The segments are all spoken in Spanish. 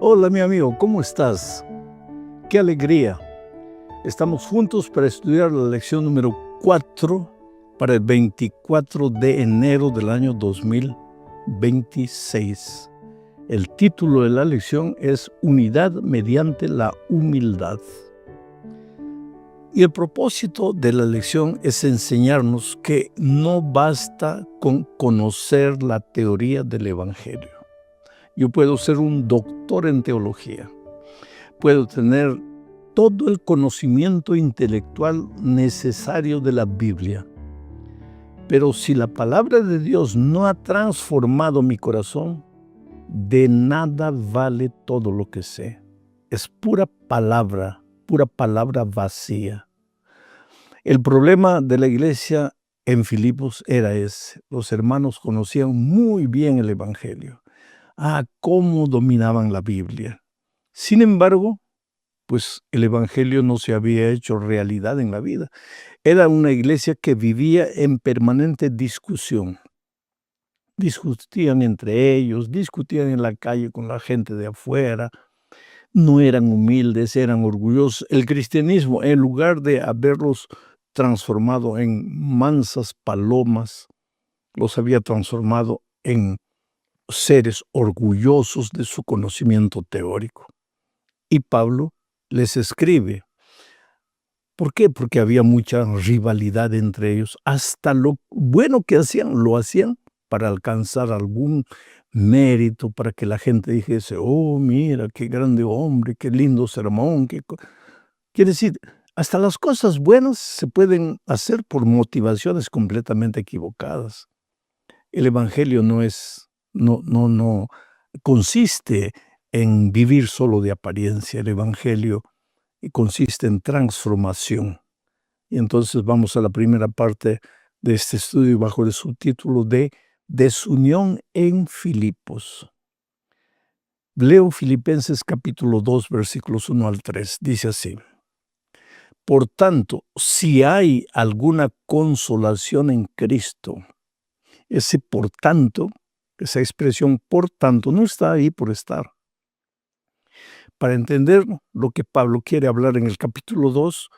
Hola mi amigo, ¿cómo estás? ¡Qué alegría! Estamos juntos para estudiar la lección número 4 para el 24 de enero del año 2026. El título de la lección es Unidad mediante la humildad. Y el propósito de la lección es enseñarnos que no basta con conocer la teoría del Evangelio. Yo puedo ser un doctor en teología, puedo tener todo el conocimiento intelectual necesario de la Biblia, pero si la palabra de Dios no ha transformado mi corazón, de nada vale todo lo que sé. Es pura palabra vacía. El problema de la iglesia en Filipos era ese. Los hermanos conocían muy bien el Evangelio. Cómo dominaban la Biblia. Sin embargo, pues el Evangelio no se había hecho realidad en la vida. Era una iglesia que vivía en permanente discusión. Discutían entre ellos, discutían en la calle con la gente de afuera. No eran humildes, eran orgullosos. El cristianismo, en lugar de haberlos transformado en mansas palomas, los había transformado en seres orgullosos de su conocimiento teórico. Y Pablo les escribe. ¿Por qué? Porque había mucha rivalidad entre ellos. Hasta lo bueno que hacían, lo hacían para alcanzar algún mérito, para que la gente dijese, oh, mira, qué grande hombre, qué lindo sermón. Quiere decir, hasta las cosas buenas se pueden hacer por motivaciones completamente equivocadas. El Evangelio no consiste en vivir solo de apariencia. El Evangelio consiste en transformación. Y entonces vamos a la primera parte de este estudio bajo el subtítulo de Desunión en Filipos. Leo Filipenses capítulo 2, versículos 1 al 3. Dice así: Por tanto, si hay alguna consolación en Cristo, ese por tanto, esa expresión por tanto, no está ahí por estar. Para entender lo que Pablo quiere hablar en el capítulo 2,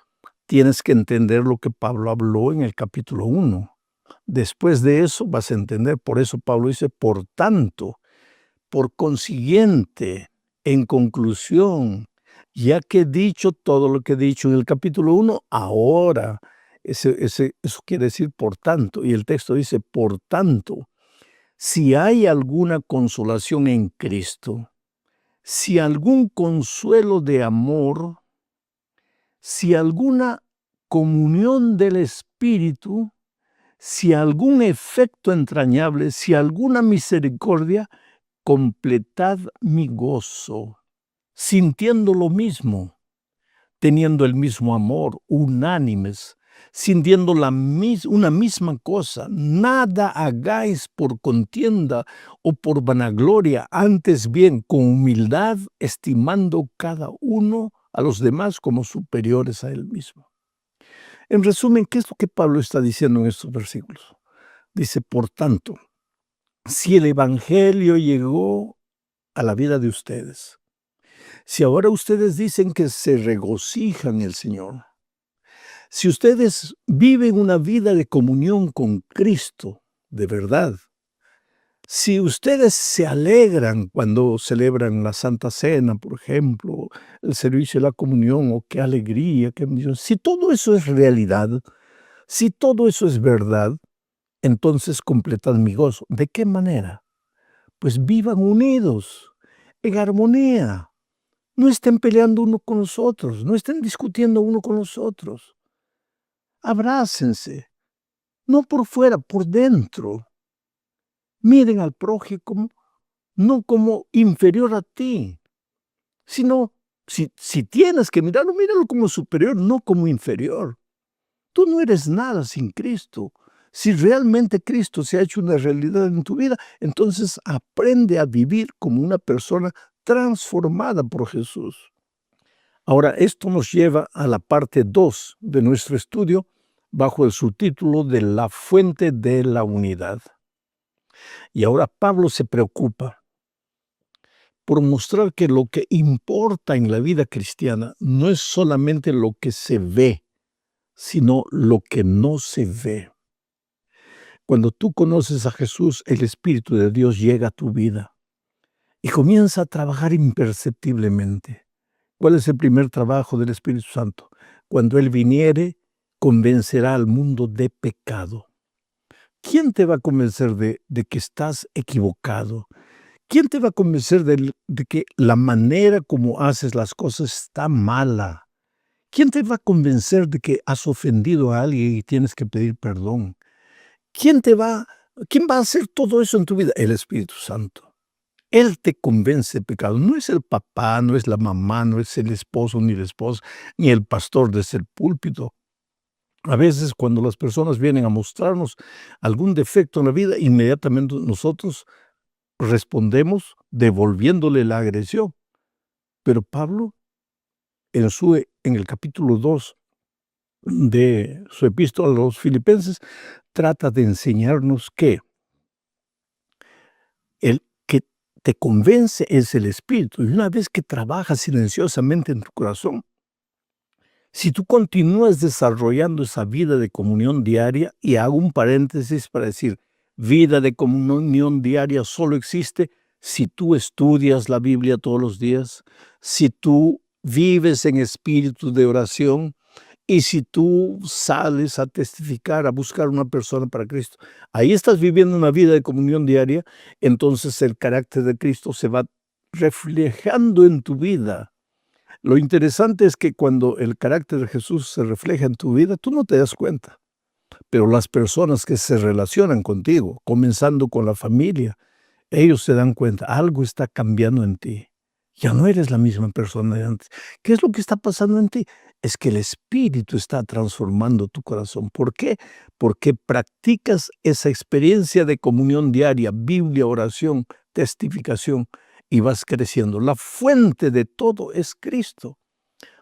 tienes que entender lo que Pablo habló en el capítulo 1. Después de eso vas a entender, por eso Pablo dice, por tanto, por consiguiente, en conclusión, ya que he dicho todo lo que he dicho en el capítulo 1, ahora, eso quiere decir por tanto, y el texto dice, por tanto, si hay alguna consolación en Cristo, si algún consuelo de amor, si alguna comunión del Espíritu, si algún efecto entrañable, si alguna misericordia, completad mi gozo, sintiendo lo mismo, teniendo el mismo amor, unánimes, sintiendo una misma cosa. Nada hagáis por contienda o por vanagloria, antes bien con humildad, estimando cada uno a los demás como superiores a él mismo. En resumen, ¿qué es lo que Pablo está diciendo en estos versículos? Dice, por tanto, si el Evangelio llegó a la vida de ustedes, si ahora ustedes dicen que se regocijan en el Señor, si ustedes viven una vida de comunión con Cristo, de verdad, si ustedes se alegran cuando celebran la Santa Cena, por ejemplo, el servicio de la comunión, oh, qué alegría, qué bendición, si todo eso es realidad, si todo eso es verdad, entonces completad mi gozo. ¿De qué manera? Pues vivan unidos, en armonía. No estén peleando uno con los otros, no estén discutiendo uno con los otros. Abrácense, no por fuera, por dentro. Miren al prójimo no como inferior a ti, sino si tienes que mirarlo, míralo como superior, no como inferior. Tú no eres nada sin Cristo. Si realmente Cristo se ha hecho una realidad en tu vida, entonces aprende a vivir como una persona transformada por Jesús. Ahora, esto nos lleva a la parte 2 de nuestro estudio bajo el subtítulo de La fuente de la unidad. Y ahora Pablo se preocupa por mostrar que lo que importa en la vida cristiana no es solamente lo que se ve, sino lo que no se ve. Cuando tú conoces a Jesús, el Espíritu de Dios llega a tu vida y comienza a trabajar imperceptiblemente. ¿Cuál es el primer trabajo del Espíritu Santo? Cuando Él viniere, convencerá al mundo de pecado. ¿Quién te va a convencer de que estás equivocado? ¿Quién te va a convencer de que la manera como haces las cosas está mala? ¿Quién te va a convencer de que has ofendido a alguien y tienes que pedir perdón? ¿Quién va a hacer todo eso en tu vida? El Espíritu Santo. Él te convence de pecado. No es el papá, no es la mamá, no es el esposo ni la esposa, ni el pastor desde el púlpito. A veces cuando las personas vienen a mostrarnos algún defecto en la vida, inmediatamente nosotros respondemos devolviéndole la agresión. Pero Pablo, en el capítulo 2 de su epístola a los Filipenses, trata de enseñarnos que el que te convence es el Espíritu. Y una vez que trabajas silenciosamente en tu corazón, si tú continúas desarrollando esa vida de comunión diaria, y hago un paréntesis para decir, vida de comunión diaria solo existe si tú estudias la Biblia todos los días, si tú vives en espíritu de oración y si tú sales a testificar, a buscar una persona para Cristo. Ahí estás viviendo una vida de comunión diaria, entonces el carácter de Cristo se va reflejando en tu vida. Lo interesante es que cuando el carácter de Jesús se refleja en tu vida, tú no te das cuenta. Pero las personas que se relacionan contigo, comenzando con la familia, ellos se dan cuenta, algo está cambiando en ti. Ya no eres la misma persona de antes. ¿Qué es lo que está pasando en ti? Es que el Espíritu está transformando tu corazón. ¿Por qué? Porque practicas esa experiencia de comunión diaria, Biblia, oración, testificación, y vas creciendo. La fuente de todo es Cristo.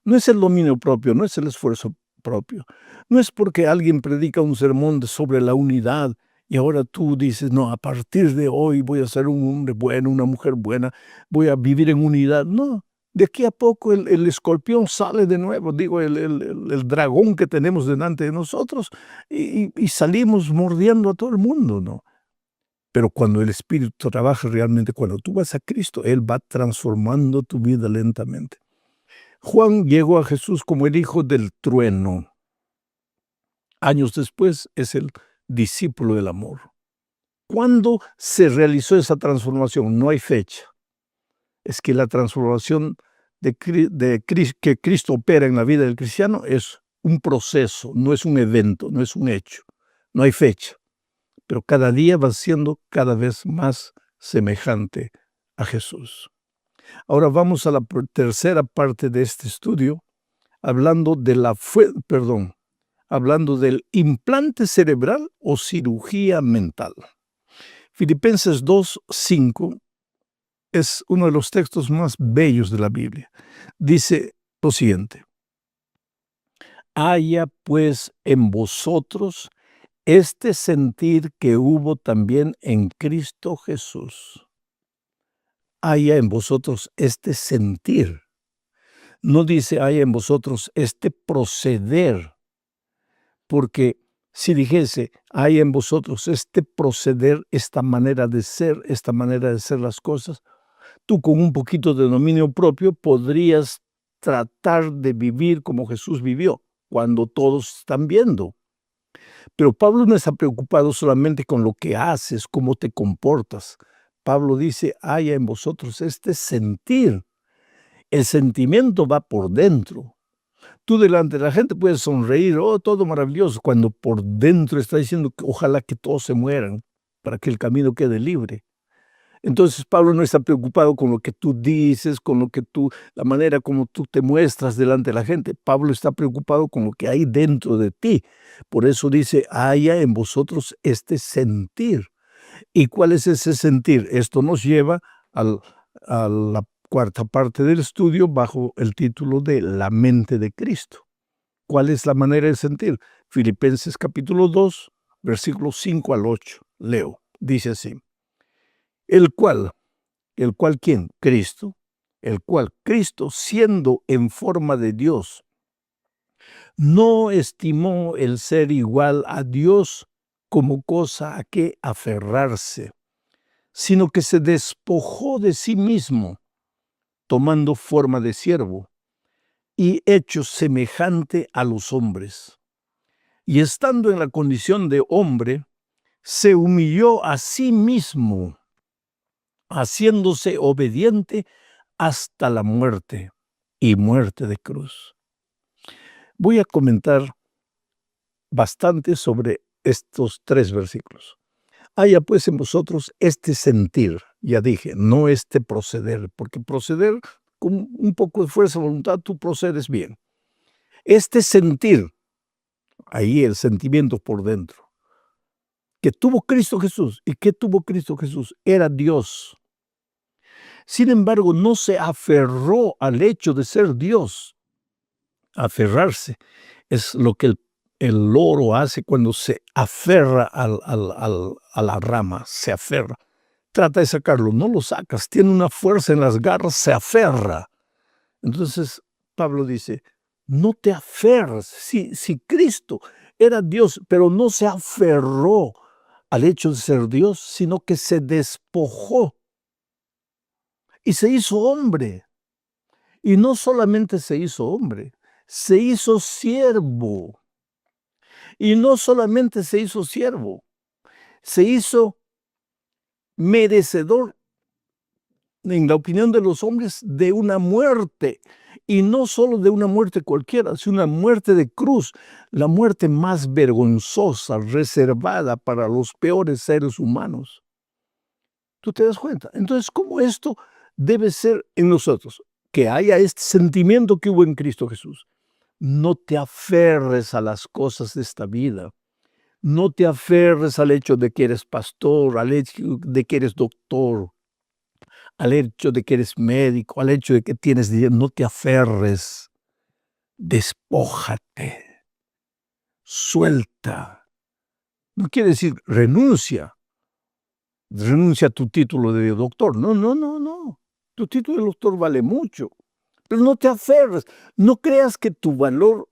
No es el dominio propio, no es el esfuerzo propio. No es porque alguien predica un sermón sobre la unidad y ahora tú dices, no, a partir de hoy voy a ser un hombre bueno, una mujer buena, voy a vivir en unidad. No, de aquí a poco el escorpión sale de nuevo, digo, el dragón que tenemos delante de nosotros y salimos mordiendo a todo el mundo, ¿no? Pero cuando el Espíritu trabaja realmente, cuando tú vas a Cristo, Él va transformando tu vida lentamente. Juan llegó a Jesús como el hijo del trueno. Años después es el discípulo del amor. ¿Cuándo se realizó esa transformación? No hay fecha. Es que la transformación que Cristo opera en la vida del cristiano es un proceso, no es un evento, no es un hecho. No hay fecha. Pero cada día va siendo cada vez más semejante a Jesús. Ahora vamos a la tercera parte de este estudio, hablando del implante cerebral o cirugía mental. Filipenses 2:5 es uno de los textos más bellos de la Biblia. Dice lo siguiente: haya pues en vosotros este sentir que hubo también en Cristo Jesús. Haya en vosotros este sentir. No dice haya en vosotros este proceder, porque si dijese hay en vosotros este proceder, esta manera de ser las cosas, tú con un poquito de dominio propio podrías tratar de vivir como Jesús vivió, cuando todos están viendo. Pero Pablo no está preocupado solamente con lo que haces, cómo te comportas. Pablo dice, haya en vosotros este sentir. El sentimiento va por dentro. Tú delante de la gente puedes sonreír, oh, todo maravilloso, cuando por dentro está diciendo que ojalá que todos se mueran para que el camino quede libre. Entonces Pablo no está preocupado con lo que tú dices, la manera como tú te muestras delante de la gente. Pablo está preocupado con lo que hay dentro de ti. Por eso dice, haya en vosotros este sentir. ¿Y cuál es ese sentir? Esto nos lleva a la cuarta parte del estudio bajo el título de la mente de Cristo. ¿Cuál es la manera de sentir? Filipenses capítulo 2, versículos 5 al 8. Leo, dice así: el cual, el cual ¿quién? Cristo, el cual Cristo, siendo en forma de Dios, no estimó el ser igual a Dios como cosa a que aferrarse, sino que se despojó de sí mismo, tomando forma de siervo, y hecho semejante a los hombres. Y estando en la condición de hombre, se humilló a sí mismo, haciéndose obediente hasta la muerte, y muerte de cruz. Voy a comentar bastante sobre estos 3 versículos. Haya pues en vosotros este sentir, ya dije, no este proceder, porque proceder con un poco de fuerza de voluntad, tú procedes bien. Este sentir, ahí el sentimiento por dentro, que tuvo Cristo Jesús. ¿Y qué tuvo Cristo Jesús? Era Dios. Sin embargo, no se aferró al hecho de ser Dios. Aferrarse es lo que el loro hace cuando se aferra a la rama, se aferra. Trata de sacarlo, no lo sacas, tiene una fuerza en las garras, se aferra. Entonces Pablo dice, no te aferres. Si Cristo era Dios, pero no se aferró al hecho de ser Dios, sino que se despojó y se hizo hombre. Y no solamente se hizo hombre, se hizo siervo. Y no solamente se hizo siervo, se hizo merecedor, en la opinión de los hombres, de una muerte. Y no solo de una muerte cualquiera, sino una muerte de cruz, la muerte más vergonzosa, reservada para los peores seres humanos. ¿Tú te das cuenta? Entonces, ¿cómo esto debe ser en nosotros? Que haya este sentimiento que hubo en Cristo Jesús. No te aferres a las cosas de esta vida. No te aferres al hecho de que eres pastor, al hecho de que eres doctor, al hecho de que eres médico, al hecho de que tienes dinero. No te aferres. Despójate. Suelta. No quiere decir renuncia. Renuncia a tu título de doctor. No, no, no, no. Tu título de doctor vale mucho. Pero no te aferres. No creas que tu valor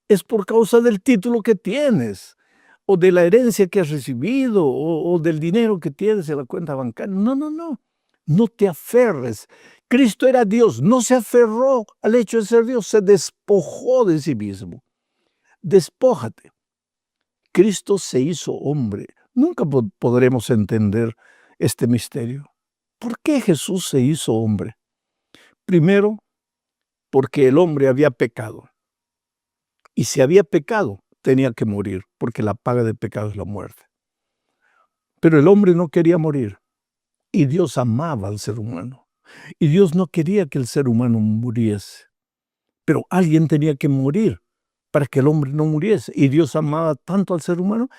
es por causa del título que tienes, o de la herencia que has recibido, o del dinero que tienes en la cuenta bancaria. No, no, no. No te aferres. Cristo era Dios, no se aferró al hecho de ser Dios, se despojó de sí mismo. Despójate. Cristo se hizo hombre. Nunca podremos entender este misterio. ¿Por qué Jesús se hizo hombre? Primero, porque el hombre había pecado. Y si había pecado, tenía que morir, porque la paga del pecado es la muerte. Pero el hombre no quería morir, y Dios amaba al ser humano. Y Dios no quería que el ser humano muriese. Pero alguien tenía que morir para que el hombre no muriese. Y Dios amaba tanto al ser humano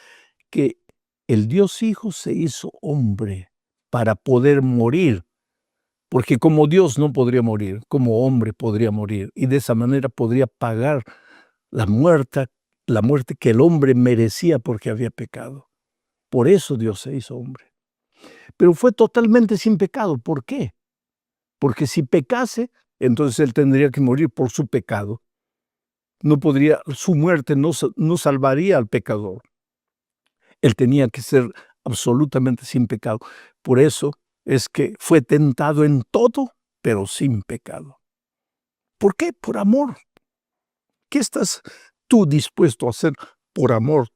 que el Dios Hijo se hizo hombre para poder morir. Porque como Dios no podría morir, como hombre podría morir. Y de esa manera podría pagar la muerte que el hombre merecía porque había pecado. Por eso Dios se hizo hombre. Pero fue totalmente sin pecado. ¿Por qué? Porque si pecase, entonces él tendría que morir por su pecado. No podría, su muerte no salvaría al pecador. Él tenía que ser absolutamente sin pecado. Por eso es que fue tentado en todo, pero sin pecado. ¿Por qué? Por amor. ¿Qué estás tú dispuesto a hacer por amor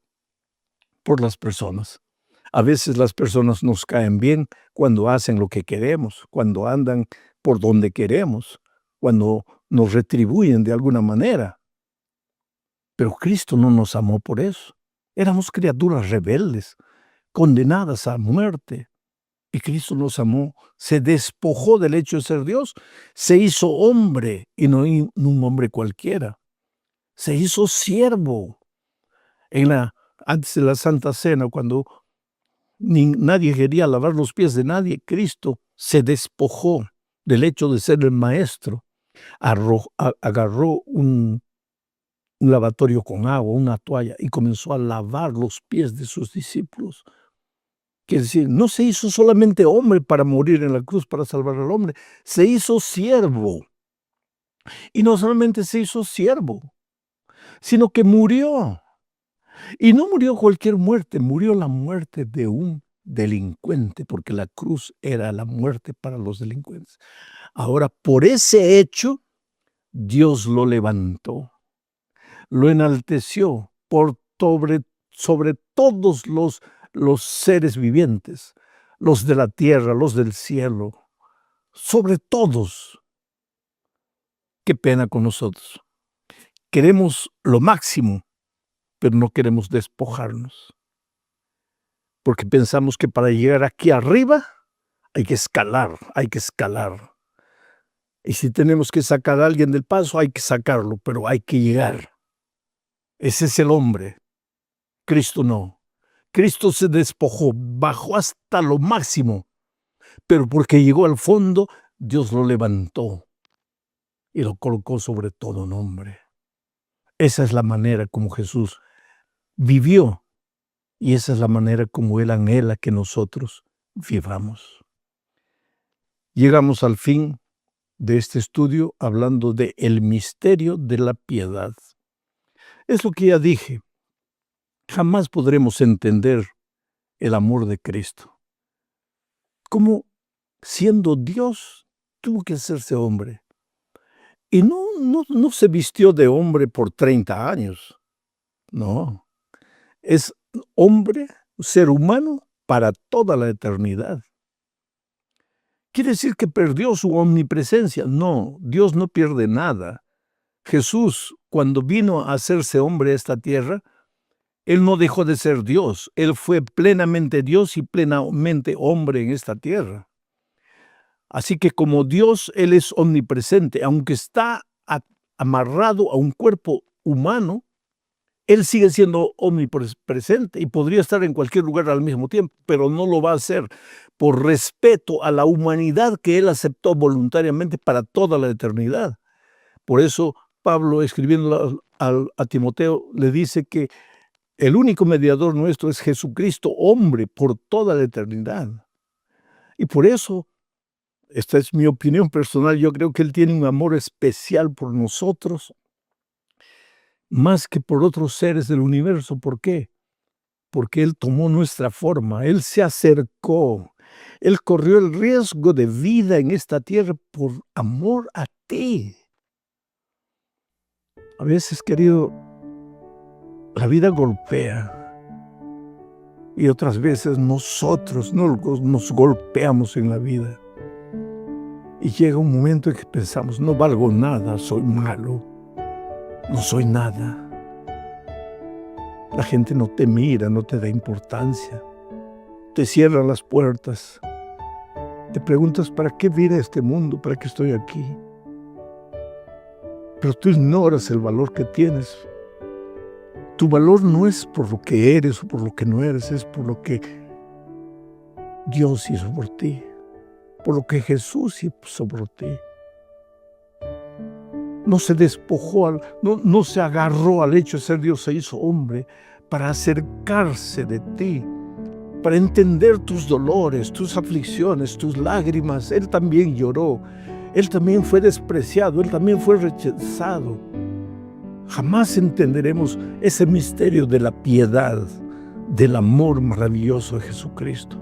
por las personas? A veces las personas nos caen bien cuando hacen lo que queremos, cuando andan por donde queremos, cuando nos retribuyen de alguna manera. Pero Cristo no nos amó por eso. Éramos criaturas rebeldes, condenadas a muerte. Y Cristo nos amó, se despojó del hecho de ser Dios, se hizo hombre y no un hombre cualquiera. Se hizo siervo. Antes de la Santa Cena, cuando nadie quería lavar los pies de nadie, Cristo se despojó del hecho de ser el maestro, agarró un lavatorio con agua, una toalla, y comenzó a lavar los pies de sus discípulos. Quiere decir, no se hizo solamente hombre para morir en la cruz, para salvar al hombre, se hizo siervo. Y no solamente se hizo siervo, sino que murió. Y no murió cualquier muerte, murió la muerte de un delincuente, porque la cruz era la muerte para los delincuentes. Ahora, por ese hecho, Dios lo levantó, lo enalteció sobre todos los seres vivientes, los de la tierra, los del cielo, sobre todos. Qué pena con nosotros. Queremos lo máximo, pero no queremos despojarnos. Porque pensamos que para llegar aquí arriba hay que escalar, hay que escalar. Y si tenemos que sacar a alguien del paso, hay que sacarlo, pero hay que llegar. Ese es el hombre. Cristo no. Cristo se despojó, bajó hasta lo máximo, pero porque llegó al fondo, Dios lo levantó y lo colocó sobre todo nombre. Esa es la manera como Jesús vivió y esa es la manera como Él anhela que nosotros vivamos. Llegamos al fin de este estudio hablando de el misterio de la piedad. Es lo que ya dije. Jamás podremos entender el amor de Cristo. Cómo siendo Dios tuvo que hacerse hombre. Y no se vistió de hombre por 30 años. No. Es hombre, ser humano para toda la eternidad. ¿Quiere decir que perdió su omnipresencia? No, Dios no pierde nada. Jesús, cuando vino a hacerse hombre a esta tierra, Él no dejó de ser Dios. Él fue plenamente Dios y plenamente hombre en esta tierra. Así que como Dios, Él es omnipresente. Aunque está amarrado a un cuerpo humano, Él sigue siendo omnipresente y podría estar en cualquier lugar al mismo tiempo, pero no lo va a hacer por respeto a la humanidad que Él aceptó voluntariamente para toda la eternidad. Por eso Pablo, escribiendo a Timoteo, le dice que el único mediador nuestro es Jesucristo, hombre, por toda la eternidad. Y por eso, esta es mi opinión personal, yo creo que Él tiene un amor especial por nosotros, más que por otros seres del universo. ¿Por qué? Porque Él tomó nuestra forma, Él se acercó, Él corrió el riesgo de vida en esta tierra por amor a ti. A veces, querido, la vida golpea y otras veces nosotros nos golpeamos en la vida. Y llega un momento en que pensamos, no valgo nada, soy malo, no soy nada. La gente no te mira, no te da importancia, te cierran las puertas. Te preguntas, ¿para qué vine a este mundo? ¿Para qué estoy aquí? Pero tú ignoras el valor que tienes. Tu valor no es por lo que eres o por lo que no eres, es por lo que Dios hizo por ti, por lo que Jesús hizo por ti. No se despojó, no se agarró al hecho de ser Dios, se hizo hombre para acercarse de ti, para entender tus dolores, tus aflicciones, tus lágrimas. Él también lloró, Él también fue despreciado, Él también fue rechazado. Jamás entenderemos ese misterio de la piedad, del amor maravilloso de Jesucristo.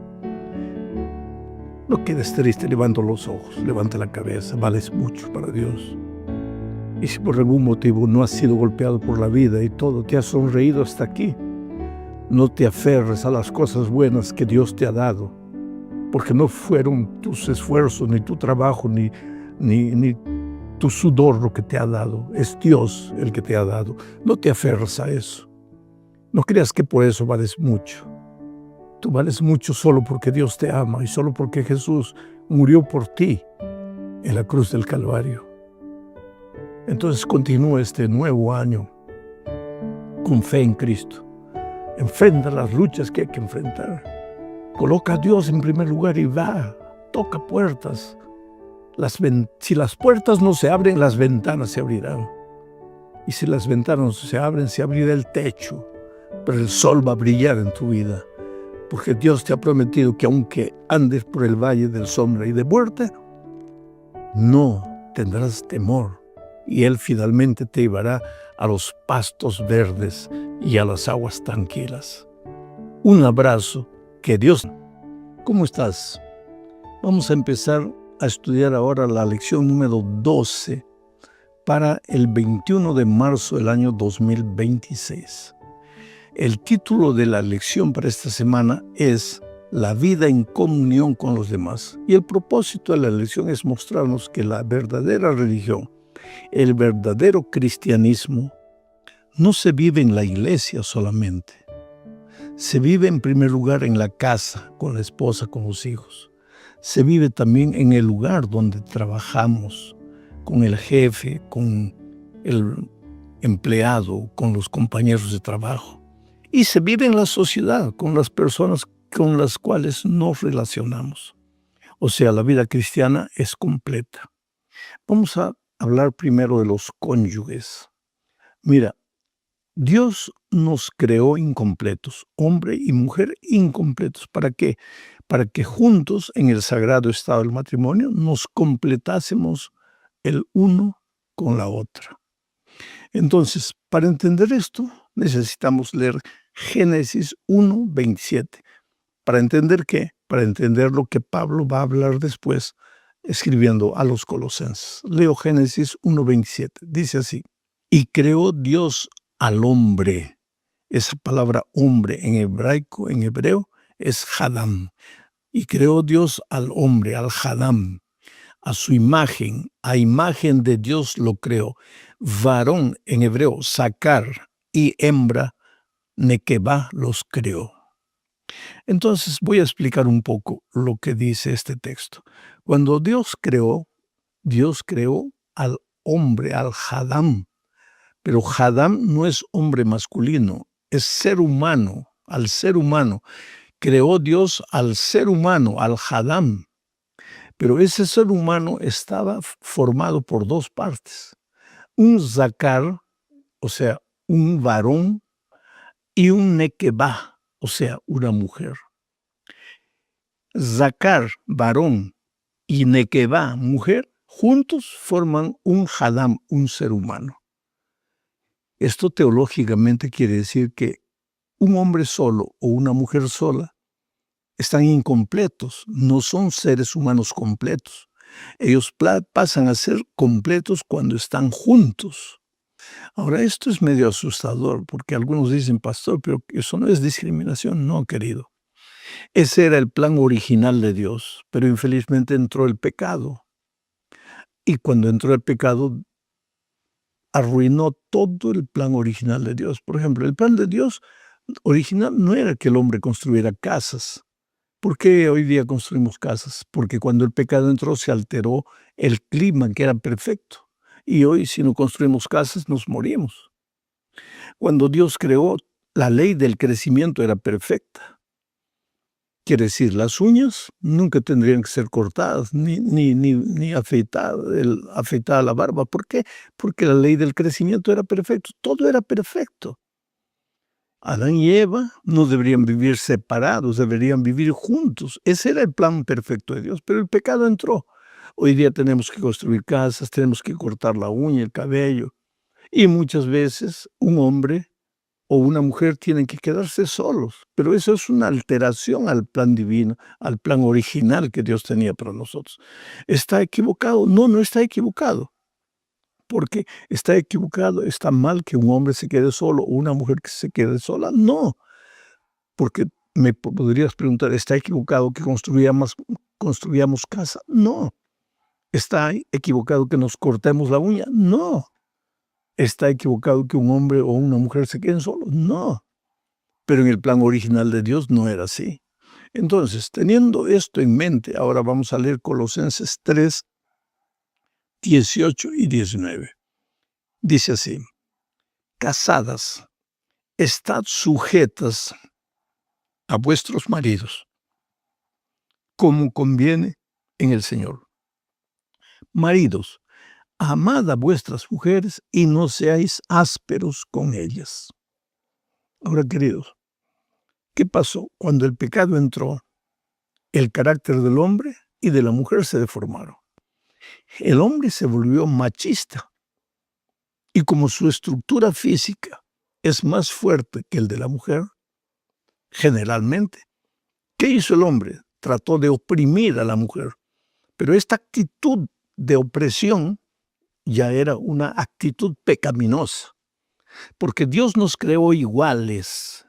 No quedes triste, levanta los ojos, levanta la cabeza, vales mucho para Dios. Y si por algún motivo no has sido golpeado por la vida y todo te ha sonreído hasta aquí, no te aferres a las cosas buenas que Dios te ha dado, porque no fueron tus esfuerzos, ni tu trabajo, ni tu sudor lo que te ha dado. Es Dios el que te ha dado. No te aferres a eso. No creas que por eso vales mucho. Tú vales mucho solo porque Dios te ama y solo porque Jesús murió por ti en la cruz del Calvario. Entonces continúa este nuevo año con fe en Cristo. Enfrenta las luchas que hay que enfrentar. Coloca a Dios en primer lugar y va, toca puertas. Si las puertas no se abren, las ventanas se abrirán. Y si las ventanas no se abren, se abrirá el techo. Pero el sol va a brillar en tu vida. porque Dios te ha prometido que aunque andes por el valle de sombra y de muerte, no tendrás temor, y Él finalmente te llevará a los pastos verdes y a las aguas tranquilas. Un abrazo, que Dios... ¿Cómo estás? Vamos a empezar a estudiar ahora la lección número 12 para el 21 de marzo del año 2026. El título de la lección para esta semana es La vida en comunión con los demás. Y el propósito de la lección es mostrarnos que la verdadera religión, el verdadero cristianismo, no se vive en la iglesia solamente. Se vive en primer lugar en la casa, con la esposa, con los hijos. Se vive también en el lugar donde trabajamos, con el jefe, con el empleado, con los compañeros de trabajo. Y se vive en la sociedad, con las personas con las cuales nos relacionamos. O sea, la vida cristiana es completa. Vamos a hablar primero de los cónyuges. Mira, Dios nos creó incompletos, hombre y mujer incompletos. ¿Para qué? Para que juntos, en el sagrado estado del matrimonio, nos completásemos el uno con la otra. Entonces, para entender esto, necesitamos leer Génesis 1:27. ¿Para entender qué? Para entender lo que Pablo va a hablar después, escribiendo a los Colosenses. Leo Génesis 1:27. Dice así: y creó Dios al hombre. Esa palabra hombre en hebraico, en hebreo, es Hadam. Y creó Dios al hombre, al Hadam, a su imagen, a imagen de Dios lo creó. Varón en hebreo, Sakar, y hembra, Nekebá, los creó. Entonces voy a explicar un poco lo que dice este texto. Cuando Dios creó al hombre, al Hadam. Pero Hadam no es hombre masculino, es ser humano, al ser humano. Creó Dios al ser humano, al Hadam. Pero ese ser humano estaba formado por dos partes. Un Zakar, o sea, un varón, y un Nekebá, o sea, una mujer. Zakar, varón, y Nekebá, mujer, juntos forman un Hadam, un ser humano. Esto teológicamente quiere decir que un hombre solo o una mujer sola están incompletos, no son seres humanos completos. Ellos pasan a ser completos cuando están juntos. Ahora, esto es medio asustador porque algunos dicen, pastor, pero eso no es discriminación. No, querido. Ese era el plan original de Dios, pero infelizmente entró el pecado. Y cuando entró el pecado, arruinó todo el plan original de Dios. Por ejemplo, el plan de Dios original no era que el hombre construyera casas. ¿Por qué hoy día construimos casas? Porque cuando el pecado entró se alteró el clima, que era perfecto. Y hoy si no construimos casas nos morimos. Cuando Dios creó, la ley del crecimiento era perfecta. Quiere decir, las uñas nunca tendrían que ser cortadas, ni afeitada la barba. ¿Por qué? Porque la ley del crecimiento era perfecta. Todo era perfecto. Adán y Eva no deberían vivir separados, deberían vivir juntos. Ese era el plan perfecto de Dios, pero el pecado entró. Hoy día tenemos que construir casas, tenemos que cortar la uña, el cabello. Y muchas veces un hombre o una mujer tienen que quedarse solos. Pero eso es una alteración al plan divino, al plan original que Dios tenía para nosotros. ¿Está equivocado? No, no está equivocado. Porque está equivocado, está mal que un hombre se quede solo o una mujer que se quede sola. No, porque me podrías preguntar, ¿está equivocado que construyamos casa? No. ¿Está equivocado que nos cortemos la uña? No. ¿Está equivocado que un hombre o una mujer se queden solos? No. Pero en el plan original de Dios no era así. Entonces, teniendo esto en mente, ahora vamos a leer Colosenses 3, 18 y 19. Dice así: casadas, estad sujetas a vuestros maridos, como conviene en el Señor. Maridos, amad a vuestras mujeres y no seáis ásperos con ellas. Ahora, queridos, ¿Qué pasó? Cuando el pecado entró, el carácter del hombre y de la mujer se deformaron. El hombre se volvió machista y como su estructura física es más fuerte que el de la mujer, generalmente, ¿qué hizo el hombre? Trató de oprimir a la mujer, pero esta actitud de opresión ya era una actitud pecaminosa, porque Dios nos creó iguales,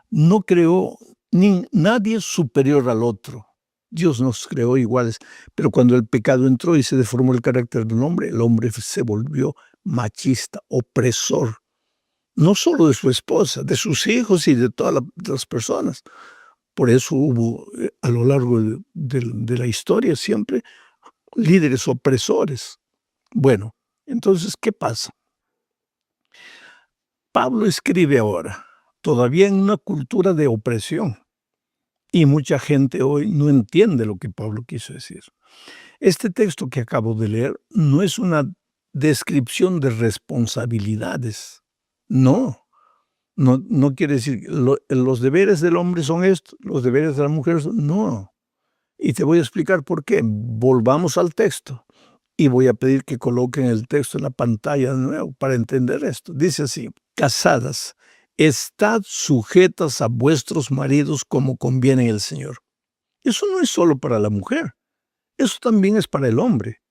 no creó nadie superior al otro. Dios nos creó iguales, pero cuando el pecado entró y se deformó el carácter del hombre, el hombre se volvió machista, opresor, no solo de su esposa, de sus hijos y de todas las personas. Por eso hubo a lo largo de la historia siempre líderes opresores. Bueno, entonces, ¿qué pasa? Pablo escribe ahora, todavía en una cultura de opresión, y mucha gente hoy no entiende lo que Pablo quiso decir. Este texto que acabo de leer no es una descripción de responsabilidades. No, no quiere decir los deberes del hombre son estos, los deberes de la mujer son... No. Y te voy a explicar por qué. Volvamos al texto. Y voy a pedir que coloquen el texto en la pantalla de nuevo para entender esto. Dice así: casadas, estad sujetas a vuestros maridos como conviene en el Señor. Eso no es solo para la mujer, eso también es para el hombre.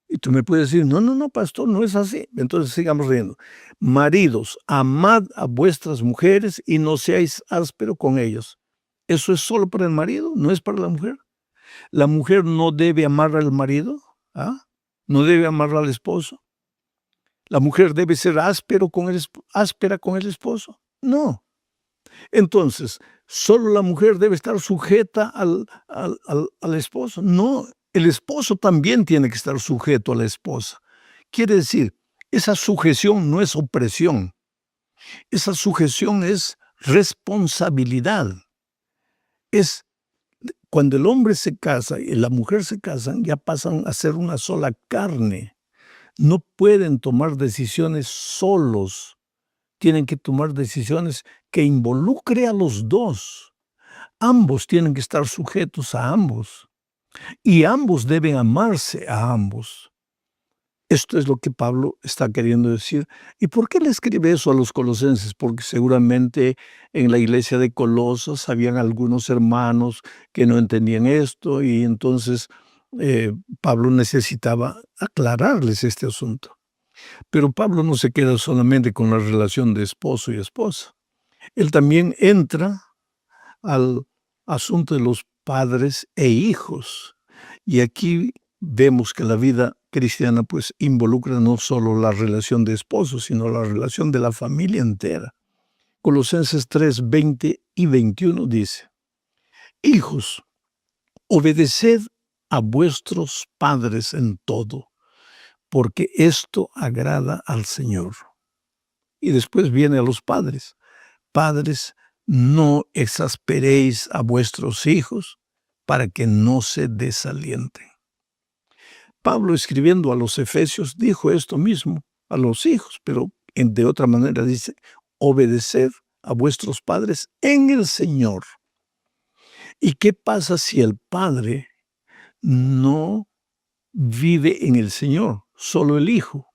Y tú me puedes decir, no, pastor, no es así. Entonces sigamos leyendo. Maridos, amad a vuestras mujeres y no seáis áspero con ellos. ¿Eso es solo para el marido? ¿No es para la mujer? ¿La mujer no debe amar al marido? ¿Ah? ¿No debe amar al esposo? ¿La mujer debe ser áspera con el esposo? No. Entonces, ¿solo la mujer debe estar sujeta al esposo? No, el esposo también tiene que estar sujeto a la esposa. Quiere decir, esa sujeción no es opresión, esa sujeción es responsabilidad. Es cuando el hombre se casa y la mujer se casan, ya pasan a ser una sola carne. No pueden tomar decisiones solos. Tienen que tomar decisiones que involucre a los dos. Ambos tienen que estar sujetos a ambos. Y ambos deben amarse a ambos. Esto es lo que Pablo está queriendo decir. ¿Y por qué le escribe eso a los colosenses? Porque seguramente en la iglesia de Colosas habían algunos hermanos que no entendían esto y entonces Pablo necesitaba aclararles este asunto. Pero Pablo no se queda solamente con la relación de esposo y esposa. Él también entra al asunto de los padres e hijos. Y aquí vemos que la vida cristiana pues involucra no solo la relación de esposos, sino la relación de la familia entera. Colosenses 3, 20 y 21 dice: hijos, obedeced a vuestros padres en todo, porque esto agrada al Señor. Y después viene a los padres. Padres, no exasperéis a vuestros hijos para que no se desalienten. Pablo, escribiendo a los Efesios, dijo esto mismo a los hijos, pero de otra manera dice: obedeced a vuestros padres en el Señor. ¿Y qué pasa si el padre no vive en el Señor, solo el hijo?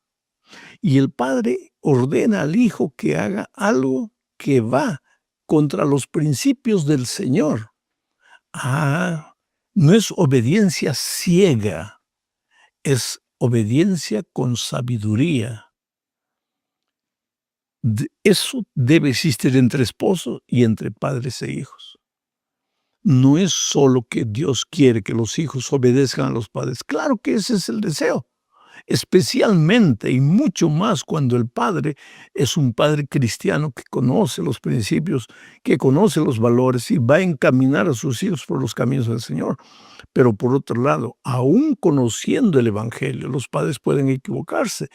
Y el padre ordena al hijo que haga algo que va contra los principios del Señor. No es obediencia ciega, es obediencia con sabiduría. Eso debe existir entre esposos y entre padres e hijos. No es solo que Dios quiere que los hijos obedezcan a los padres. Claro que ese es el deseo. Especialmente y mucho más cuando el padre es un padre cristiano que conoce los principios, que conoce los valores y va a encaminar a sus hijos por los caminos del Señor. Pero por otro lado, aún conociendo el Evangelio, los padres pueden equivocarse.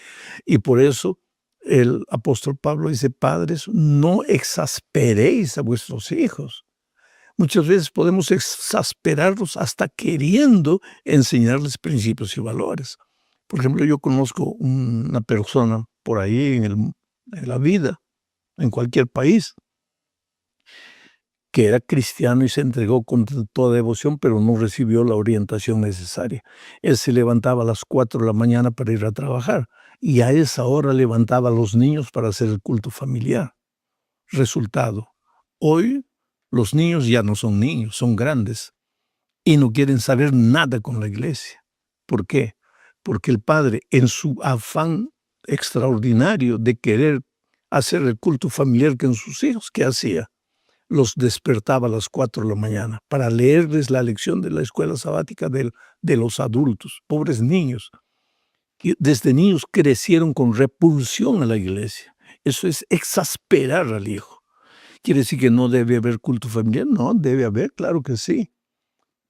Y por eso el apóstol Pablo dice: padres, no exasperéis a vuestros hijos. Muchas veces podemos exasperarlos hasta queriendo enseñarles principios y valores. Por ejemplo, yo conozco una persona por ahí en la vida, en cualquier país, que era cristiano y se entregó con toda devoción, pero no recibió la orientación necesaria. Él se levantaba a las 4 de la mañana para ir a trabajar y a esa hora levantaba a los niños para hacer el culto familiar. Resultado, hoy los niños ya no son niños, son grandes y no quieren saber nada con la iglesia. ¿Por qué? Porque el padre, en su afán extraordinario de querer hacer el culto familiar con sus hijos, ¿qué hacía? Los despertaba a las 4 de la mañana para leerles la lección de la escuela sabática de los adultos, pobres niños, que desde niños crecieron con repulsión a la iglesia. Eso es exasperar al hijo. ¿Quiere decir que no debe haber culto familiar? No, debe haber, claro que sí.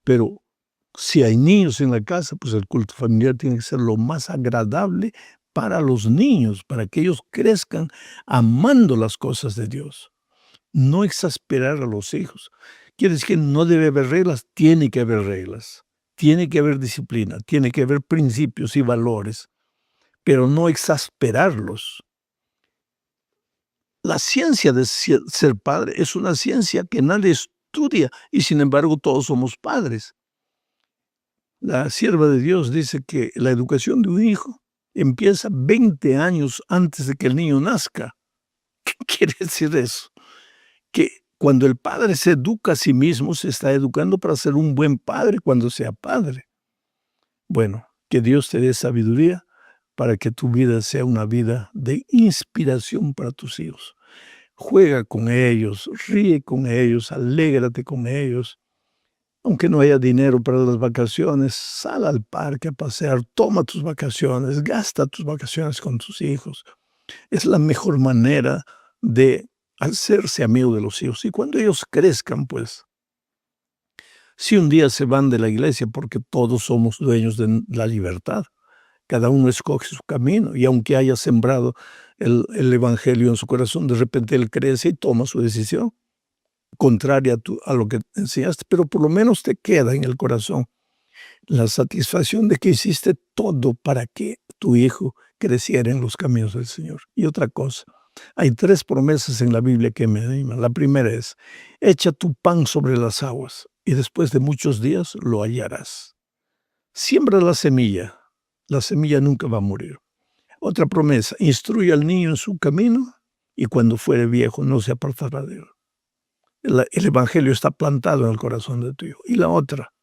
Pero si hay niños en la casa, pues el culto familiar tiene que ser lo más agradable para los niños, para que ellos crezcan amando las cosas de Dios. No exasperar a los hijos. Quiere decir que no debe haber reglas, tiene que haber reglas. Tiene que haber disciplina, tiene que haber principios y valores, pero no exasperarlos. La ciencia de ser padre es una ciencia que nadie estudia y sin embargo todos somos padres. La sierva de Dios dice que la educación de un hijo empieza 20 años antes de que el niño nazca. ¿Qué quiere decir eso? Que cuando el padre se educa a sí mismo, se está educando para ser un buen padre cuando sea padre. Bueno, que Dios te dé sabiduría para que tu vida sea una vida de inspiración para tus hijos. Juega con ellos, ríe con ellos, alégrate con ellos. Aunque no haya dinero para las vacaciones, sal al parque a pasear, toma tus vacaciones, gasta tus vacaciones con tus hijos. Es la mejor manera de hacerse amigo de los hijos. Y cuando ellos crezcan, pues, si un día se van de la iglesia, porque todos somos dueños de la libertad, cada uno escoge su camino, y aunque haya sembrado el evangelio en su corazón, de repente él crece y toma su decisión, contraria a lo que enseñaste, pero por lo menos te queda en el corazón la satisfacción de que hiciste todo para que tu hijo creciera en los caminos del Señor. Y otra cosa, hay 3 promesas en la Biblia que me animan. La primera es, echa tu pan sobre las aguas y después de muchos días lo hallarás. Siembra la semilla nunca va a morir. Otra promesa, instruye al niño en su camino y cuando fuere viejo no se apartará de él. El evangelio está plantado en el corazón de tu hijo. Y la otra,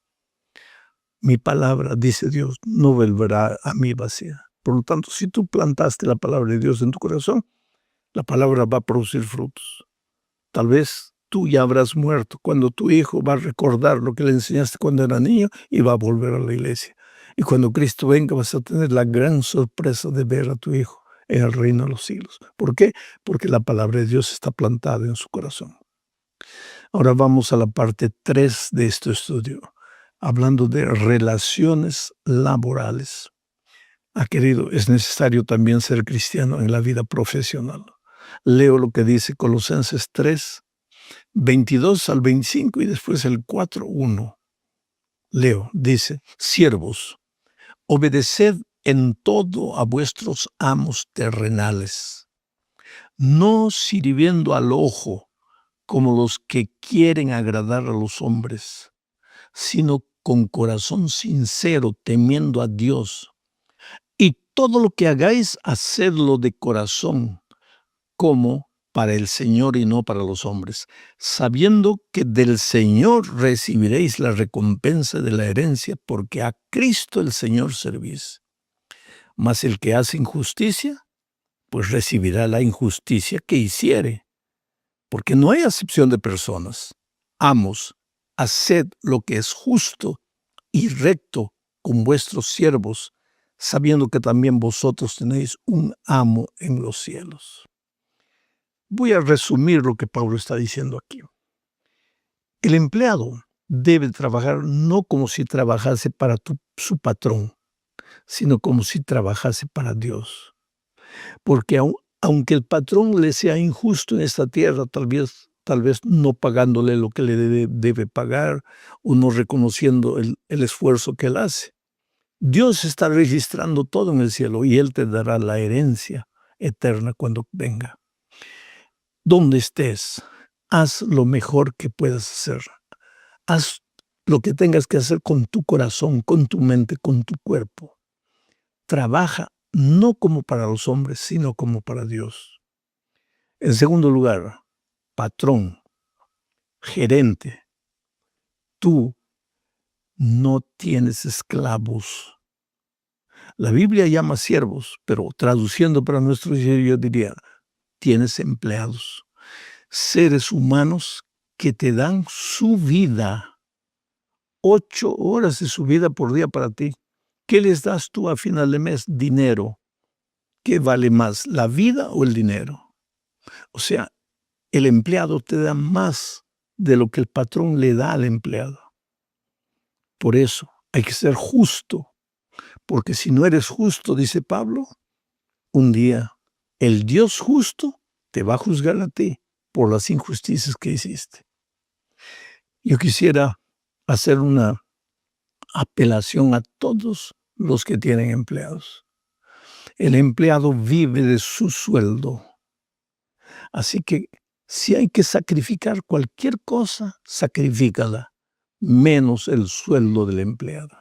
mi palabra, dice Dios, no volverá a mí vacía. Por lo tanto, si tú plantaste la palabra de Dios en tu corazón, la palabra va a producir frutos. Tal vez tú ya habrás muerto cuando tu hijo va a recordar lo que le enseñaste cuando era niño y va a volver a la iglesia. Y cuando Cristo venga vas a tener la gran sorpresa de ver a tu hijo en el reino de los siglos. ¿Por qué? Porque la palabra de Dios está plantada en su corazón. Ahora vamos a la parte 3 de este estudio, hablando de relaciones laborales. Querido, es necesario también ser cristiano en la vida profesional. Leo lo que dice Colosenses 3, 22 al 25 y después el 4, 1. Leo, dice, siervos, obedeced en todo a vuestros amos terrenales, no sirviendo al ojo como los que quieren agradar a los hombres, sino con corazón sincero, temiendo a Dios. Y todo lo que hagáis, hacedlo de corazón, como para el Señor y no para los hombres, sabiendo que del Señor recibiréis la recompensa de la herencia, porque a Cristo el Señor servís. Mas el que hace injusticia, pues recibirá la injusticia que hiciere, porque no hay acepción de personas. Amos, haced lo que es justo y recto con vuestros siervos, sabiendo que también vosotros tenéis un amo en los cielos. Voy a resumir lo que Pablo está diciendo aquí. El empleado debe trabajar no como si trabajase para su patrón, sino como si trabajase para Dios. Porque aunque el patrón le sea injusto en esta tierra, tal vez no pagándole lo que le debe pagar o no reconociendo el esfuerzo que él hace, Dios está registrando todo en el cielo y Él te dará la herencia eterna cuando venga. Donde estés, haz lo mejor que puedas hacer. Haz lo que tengas que hacer con tu corazón, con tu mente, con tu cuerpo. Trabaja no como para los hombres, sino como para Dios. En segundo lugar, patrón, gerente, tú no tienes esclavos. La Biblia llama siervos, pero traduciendo para nuestro yo diría, tienes empleados, seres humanos que te dan su vida, 8 horas de su vida por día para ti. ¿Qué les das tú a final de mes? Dinero. ¿Qué vale más, la vida o el dinero? O sea, el empleado te da más de lo que el patrón le da al empleado. Por eso hay que ser justo, porque si no eres justo, dice Pablo, un día el Dios justo te va a juzgar a ti por las injusticias que hiciste. Yo quisiera hacer una apelación a todos los que tienen empleados. El empleado vive de su sueldo. Así que si hay que sacrificar cualquier cosa, sacrifícala, menos el sueldo del empleado.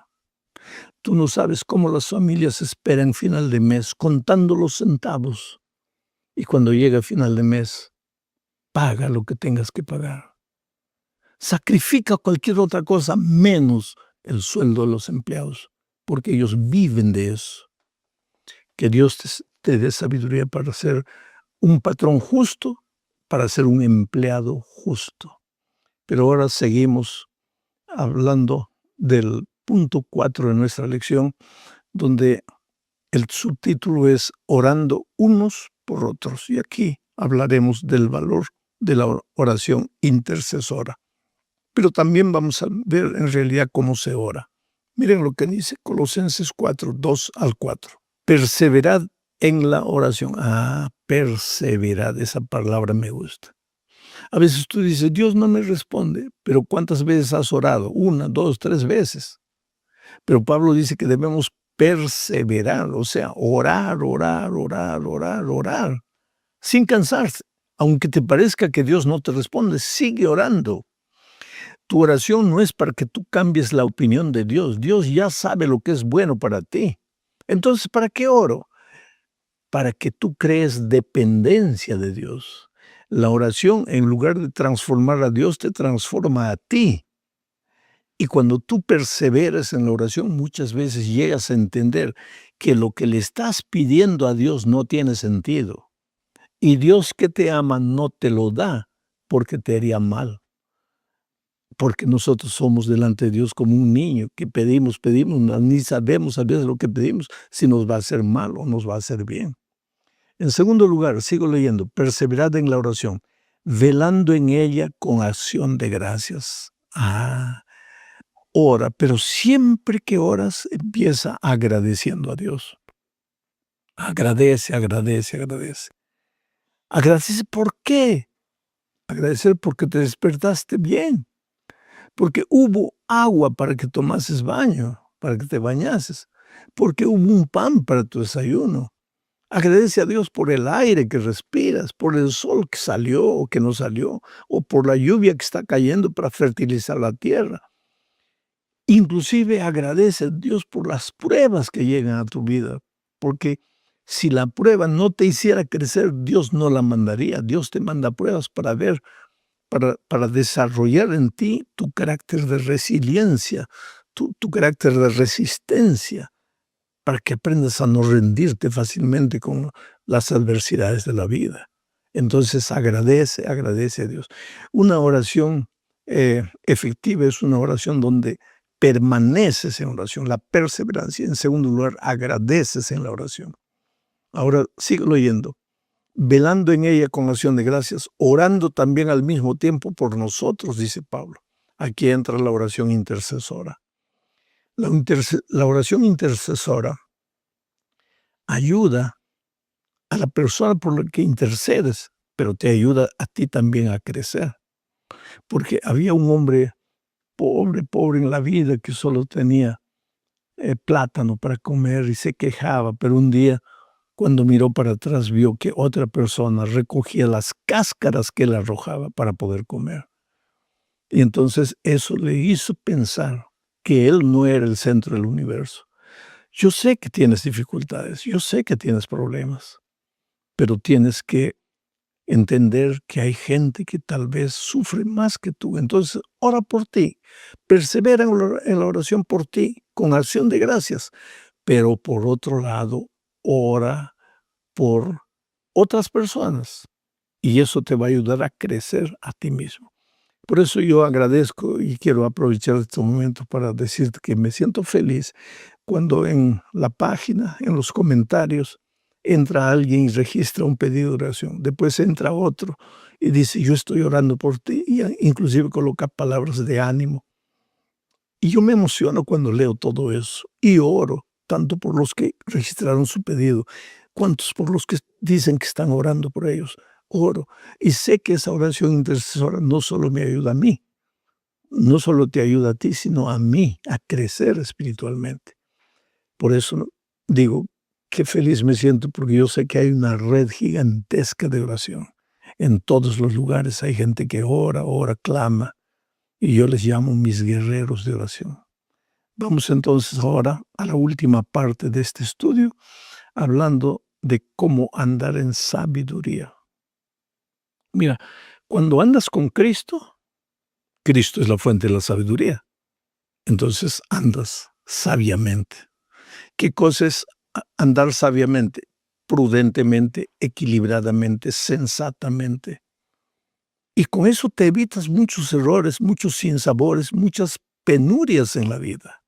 Tú no sabes cómo las familias esperan final de mes contando los centavos. Y cuando llega final de mes, paga lo que tengas que pagar. Sacrifica cualquier otra cosa menos el sueldo de los empleados, porque ellos viven de eso. Que Dios te dé sabiduría para ser un patrón justo, para ser un empleado justo. Pero ahora seguimos hablando del punto 4 de nuestra lección, donde el subtítulo es Orando unos por otros. Y aquí hablaremos del valor de la oración intercesora. Pero también vamos a ver en realidad cómo se ora. Miren lo que dice Colosenses 4, 2 al 4. Perseverad en la oración. Perseverad, esa palabra me gusta. A veces tú dices, Dios no me responde, pero ¿cuántas veces has orado? 1, 2, 3 veces. Pero Pablo dice que debemos perseverar, o sea, orar, sin cansarse. Aunque te parezca que Dios no te responde, sigue orando. Tu oración no es para que tú cambies la opinión de Dios. Dios ya sabe lo que es bueno para ti. Entonces, ¿para qué oro? Para que tú crees dependencia de Dios. La oración, en lugar de transformar a Dios, te transforma a ti. Y cuando tú perseveras en la oración, muchas veces llegas a entender que lo que le estás pidiendo a Dios no tiene sentido. Y Dios que te ama no te lo da porque te haría mal. Porque nosotros somos delante de Dios como un niño que pedimos, ni sabemos a veces lo que pedimos, si nos va a hacer mal o nos va a hacer bien. En segundo lugar, sigo leyendo, perseverad en la oración, velando en ella con acción de gracias. Ora, pero siempre que oras, empieza agradeciendo a Dios. Agradece. Agradece, ¿por qué? Agradecer porque te despertaste bien, porque hubo agua para que tomases baño, para que te bañases, porque hubo un pan para tu desayuno. Agradece a Dios por el aire que respiras, por el sol que salió o que no salió, o por la lluvia que está cayendo para fertilizar la tierra. Inclusive agradece a Dios por las pruebas que llegan a tu vida, porque si la prueba no te hiciera crecer, Dios no la mandaría. Dios te manda pruebas para ver, para desarrollar en ti tu carácter de resiliencia, tu carácter de resistencia, para que aprendas a no rendirte fácilmente con las adversidades de la vida. Entonces agradece a Dios. Una oración efectiva es una oración donde permaneces en oración, la perseverancia. En segundo lugar, agradeces en la oración. Ahora sigo leyendo. Velando en ella con acción de gracias, orando también al mismo tiempo por nosotros, dice Pablo. Aquí entra la oración intercesora. La oración intercesora ayuda a la persona por la que intercedes, pero te ayuda a ti también a crecer. Porque había un hombre pobre en la vida que solo tenía plátano para comer y se quejaba, pero un día Cuando miró para atrás vio que otra persona recogía las cáscaras que él arrojaba para poder comer. Y entonces eso le hizo pensar que él no era el centro del universo. Yo sé que tienes dificultades, yo sé que tienes problemas, pero tienes que entender que hay gente que tal vez sufre más que tú. Entonces, ora por ti, persevera en la oración por ti, con acción de gracias. Pero por otro lado, ora por otras personas y eso te va a ayudar a crecer a ti mismo. Por eso yo agradezco y quiero aprovechar este momento para decirte que me siento feliz cuando en la página, en los comentarios, entra alguien y registra un pedido de oración. Después entra otro y dice, yo estoy orando por ti, y inclusive coloca palabras de ánimo. Y yo me emociono cuando leo todo eso y oro, tanto por los que registraron su pedido, cuantos por los que dicen que están orando por ellos. Oro y sé que esa oración intercesora no solo me ayuda a mí, no solo te ayuda a ti, sino a mí a crecer espiritualmente. Por eso digo, qué feliz me siento porque yo sé que hay una red gigantesca de oración. En todos los lugares hay gente que ora, clama, y yo les llamo mis guerreros de oración. Vamos entonces ahora a la última parte de este estudio, hablando de cómo andar en sabiduría. Mira, cuando andas con Cristo, Cristo es la fuente de la sabiduría. Entonces andas sabiamente. ¿Qué cosa es andar sabiamente? Prudentemente, equilibradamente, sensatamente. Y con eso te evitas muchos errores, muchos sinsabores, muchas penurias en la vida.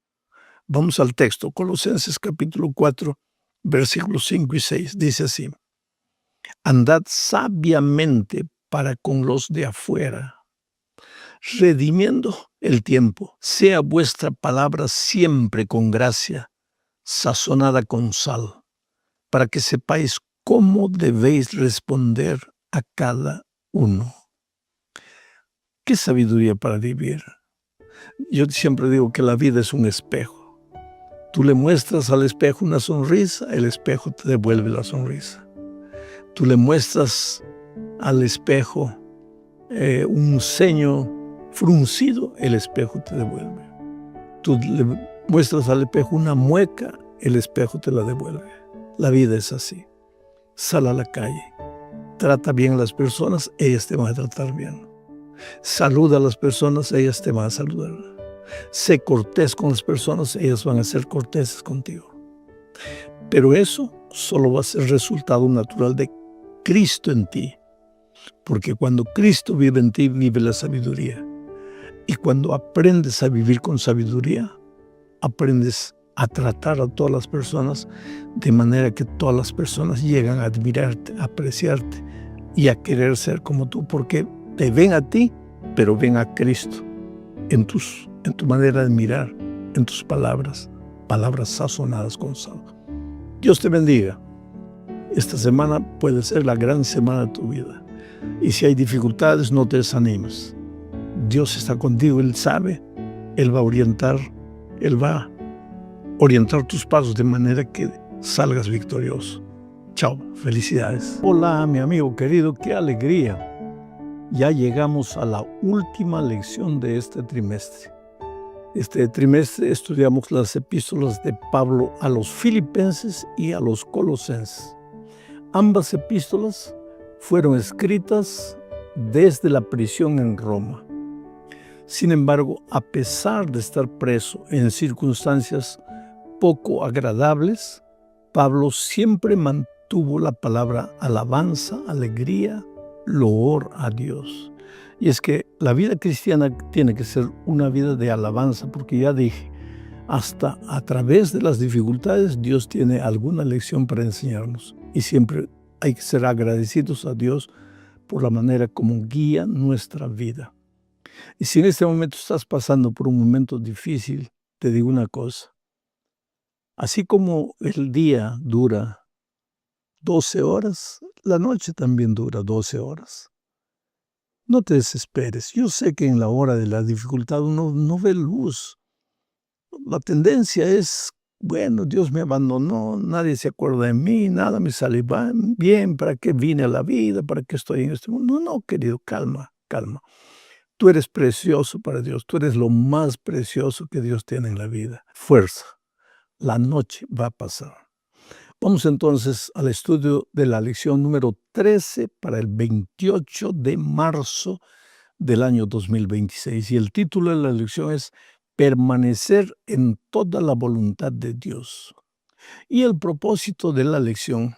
Vamos al texto, Colosenses capítulo 4, versículos 5 y 6, dice así: andad sabiamente para con los de afuera, redimiendo el tiempo, sea vuestra palabra siempre con gracia, sazonada con sal, para que sepáis cómo debéis responder a cada uno. ¿Qué sabiduría para vivir? Yo siempre digo que la vida es un espejo. Tú le muestras al espejo una sonrisa, el espejo te devuelve la sonrisa. Tú le muestras al espejo un ceño fruncido, el espejo te devuelve. Tú le muestras al espejo una mueca, el espejo te la devuelve. La vida es así. Sal a la calle, trata bien a las personas, ellas te van a tratar bien. Saluda a las personas, ellas te van a saludar. Sé cortés con las personas, ellas van a ser corteses contigo. Pero eso solo va a ser resultado natural de Cristo en ti. Porque cuando Cristo vive en ti, vive la sabiduría. Y cuando aprendes a vivir con sabiduría, aprendes a tratar a todas las personas de manera que todas las personas llegan a admirarte, a apreciarte y a querer ser como tú, porque te ven a ti, pero ven a Cristo en tu manera de mirar, en tus palabras sazonadas con sal. Dios te bendiga. Esta semana puede ser la gran semana de tu vida. Y si hay dificultades, no te desanimes. Dios está contigo, Él sabe, Él va a orientar tus pasos de manera que salgas victorioso. Chao, felicidades. Hola, mi amigo querido, qué alegría. Ya llegamos a la última lección de este trimestre. Este trimestre estudiamos las epístolas de Pablo a los Filipenses y a los Colosenses. Ambas epístolas fueron escritas desde la prisión en Roma. Sin embargo, a pesar de estar preso en circunstancias poco agradables, Pablo siempre mantuvo la palabra alabanza, alegría, loor a Dios. Y es que la vida cristiana tiene que ser una vida de alabanza, porque ya dije, hasta a través de las dificultades Dios tiene alguna lección para enseñarnos. Y siempre hay que ser agradecidos a Dios por la manera como guía nuestra vida. Y si en este momento estás pasando por un momento difícil, te digo una cosa. Así como el día dura 12 horas, la noche también dura 12 horas. No te desesperes. Yo sé que en la hora de la dificultad uno no ve luz. La tendencia es bueno, Dios me abandonó, nadie se acuerda de mí, nada me sale bien, ¿para qué vine a la vida? ¿Para qué estoy en este mundo? No, no, querido, calma, calma. Tú eres precioso para Dios, tú eres lo más precioso que Dios tiene en la vida. Fuerza, la noche va a pasar. Vamos entonces al estudio de la lección número 13 para el 28 de marzo del año 2026. Y el título de la lección es Permanecer en toda la voluntad de Dios. Y el propósito de la lección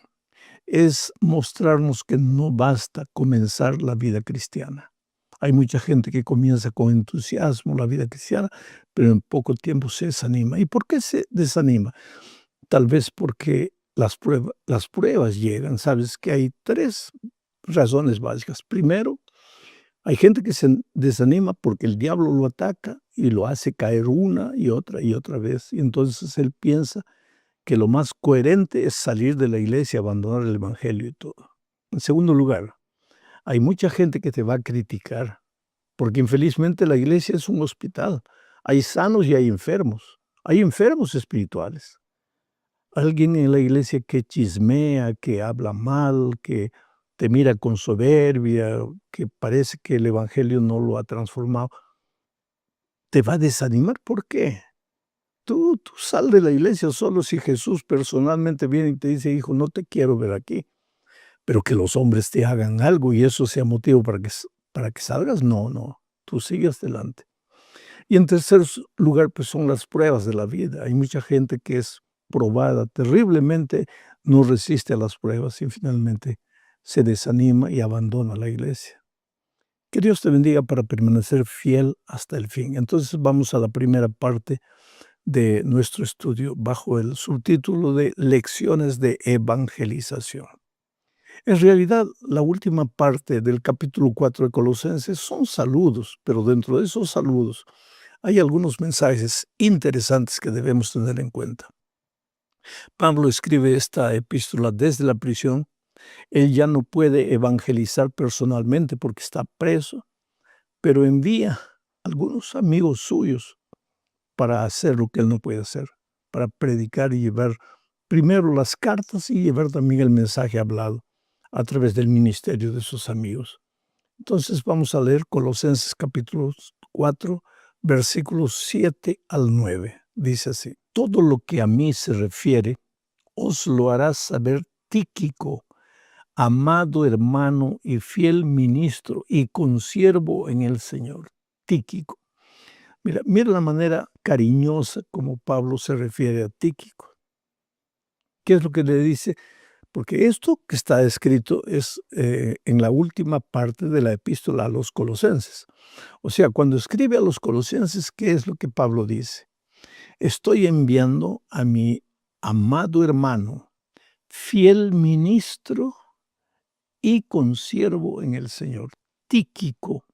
es mostrarnos que no basta comenzar la vida cristiana. Hay mucha gente que comienza con entusiasmo la vida cristiana, pero en poco tiempo se desanima. ¿Y por qué se desanima? Tal vez porque las pruebas llegan. Sabes que hay 3 razones básicas. Primero, hay gente que se desanima porque el diablo lo ataca y lo hace caer una y otra vez. Y entonces él piensa que lo más coherente es salir de la iglesia, abandonar el evangelio y todo. En segundo lugar, hay mucha gente que te va a criticar, porque infelizmente la iglesia es un hospital. Hay sanos y hay enfermos. Hay enfermos espirituales. Alguien en la iglesia que chismea, que habla mal, que te mira con soberbia, que parece que el evangelio no lo ha transformado, te va a desanimar. ¿Por qué? Tú sal de la iglesia solo si Jesús personalmente viene y te dice: hijo, no te quiero ver aquí. Pero que los hombres te hagan algo y eso sea motivo para que salgas, no, no, tú sigues adelante. Y en tercer lugar, pues son las pruebas de la vida. Hay mucha gente que es probada terriblemente, no resiste a las pruebas y finalmente se desanima y abandona la iglesia. Que Dios te bendiga para permanecer fiel hasta el fin. Entonces vamos a la primera parte de nuestro estudio bajo el subtítulo de Lecciones de Evangelización. En realidad, la última parte del capítulo 4 de Colosenses son saludos, pero dentro de esos saludos hay algunos mensajes interesantes que debemos tener en cuenta. Pablo escribe esta epístola desde la prisión. Él ya no puede evangelizar personalmente porque está preso, pero envía algunos amigos suyos para hacer lo que él no puede hacer, para predicar y llevar primero las cartas y llevar también el mensaje hablado a través del ministerio de sus amigos. Entonces vamos a leer Colosenses capítulo 4, versículos 7 al 9. Dice así: todo lo que a mí se refiere os lo hará saber Tíquico, amado hermano y fiel ministro y consiervo en el Señor. Tíquico. Mira la manera cariñosa como Pablo se refiere a Tíquico. ¿Qué es lo que le dice? Porque esto que está escrito es en la última parte de la epístola a los Colosenses. O sea, cuando escribe a los Colosenses, ¿qué es lo que Pablo dice? Estoy enviando a mi amado hermano, fiel ministro y consiervo en el Señor, Tíquico.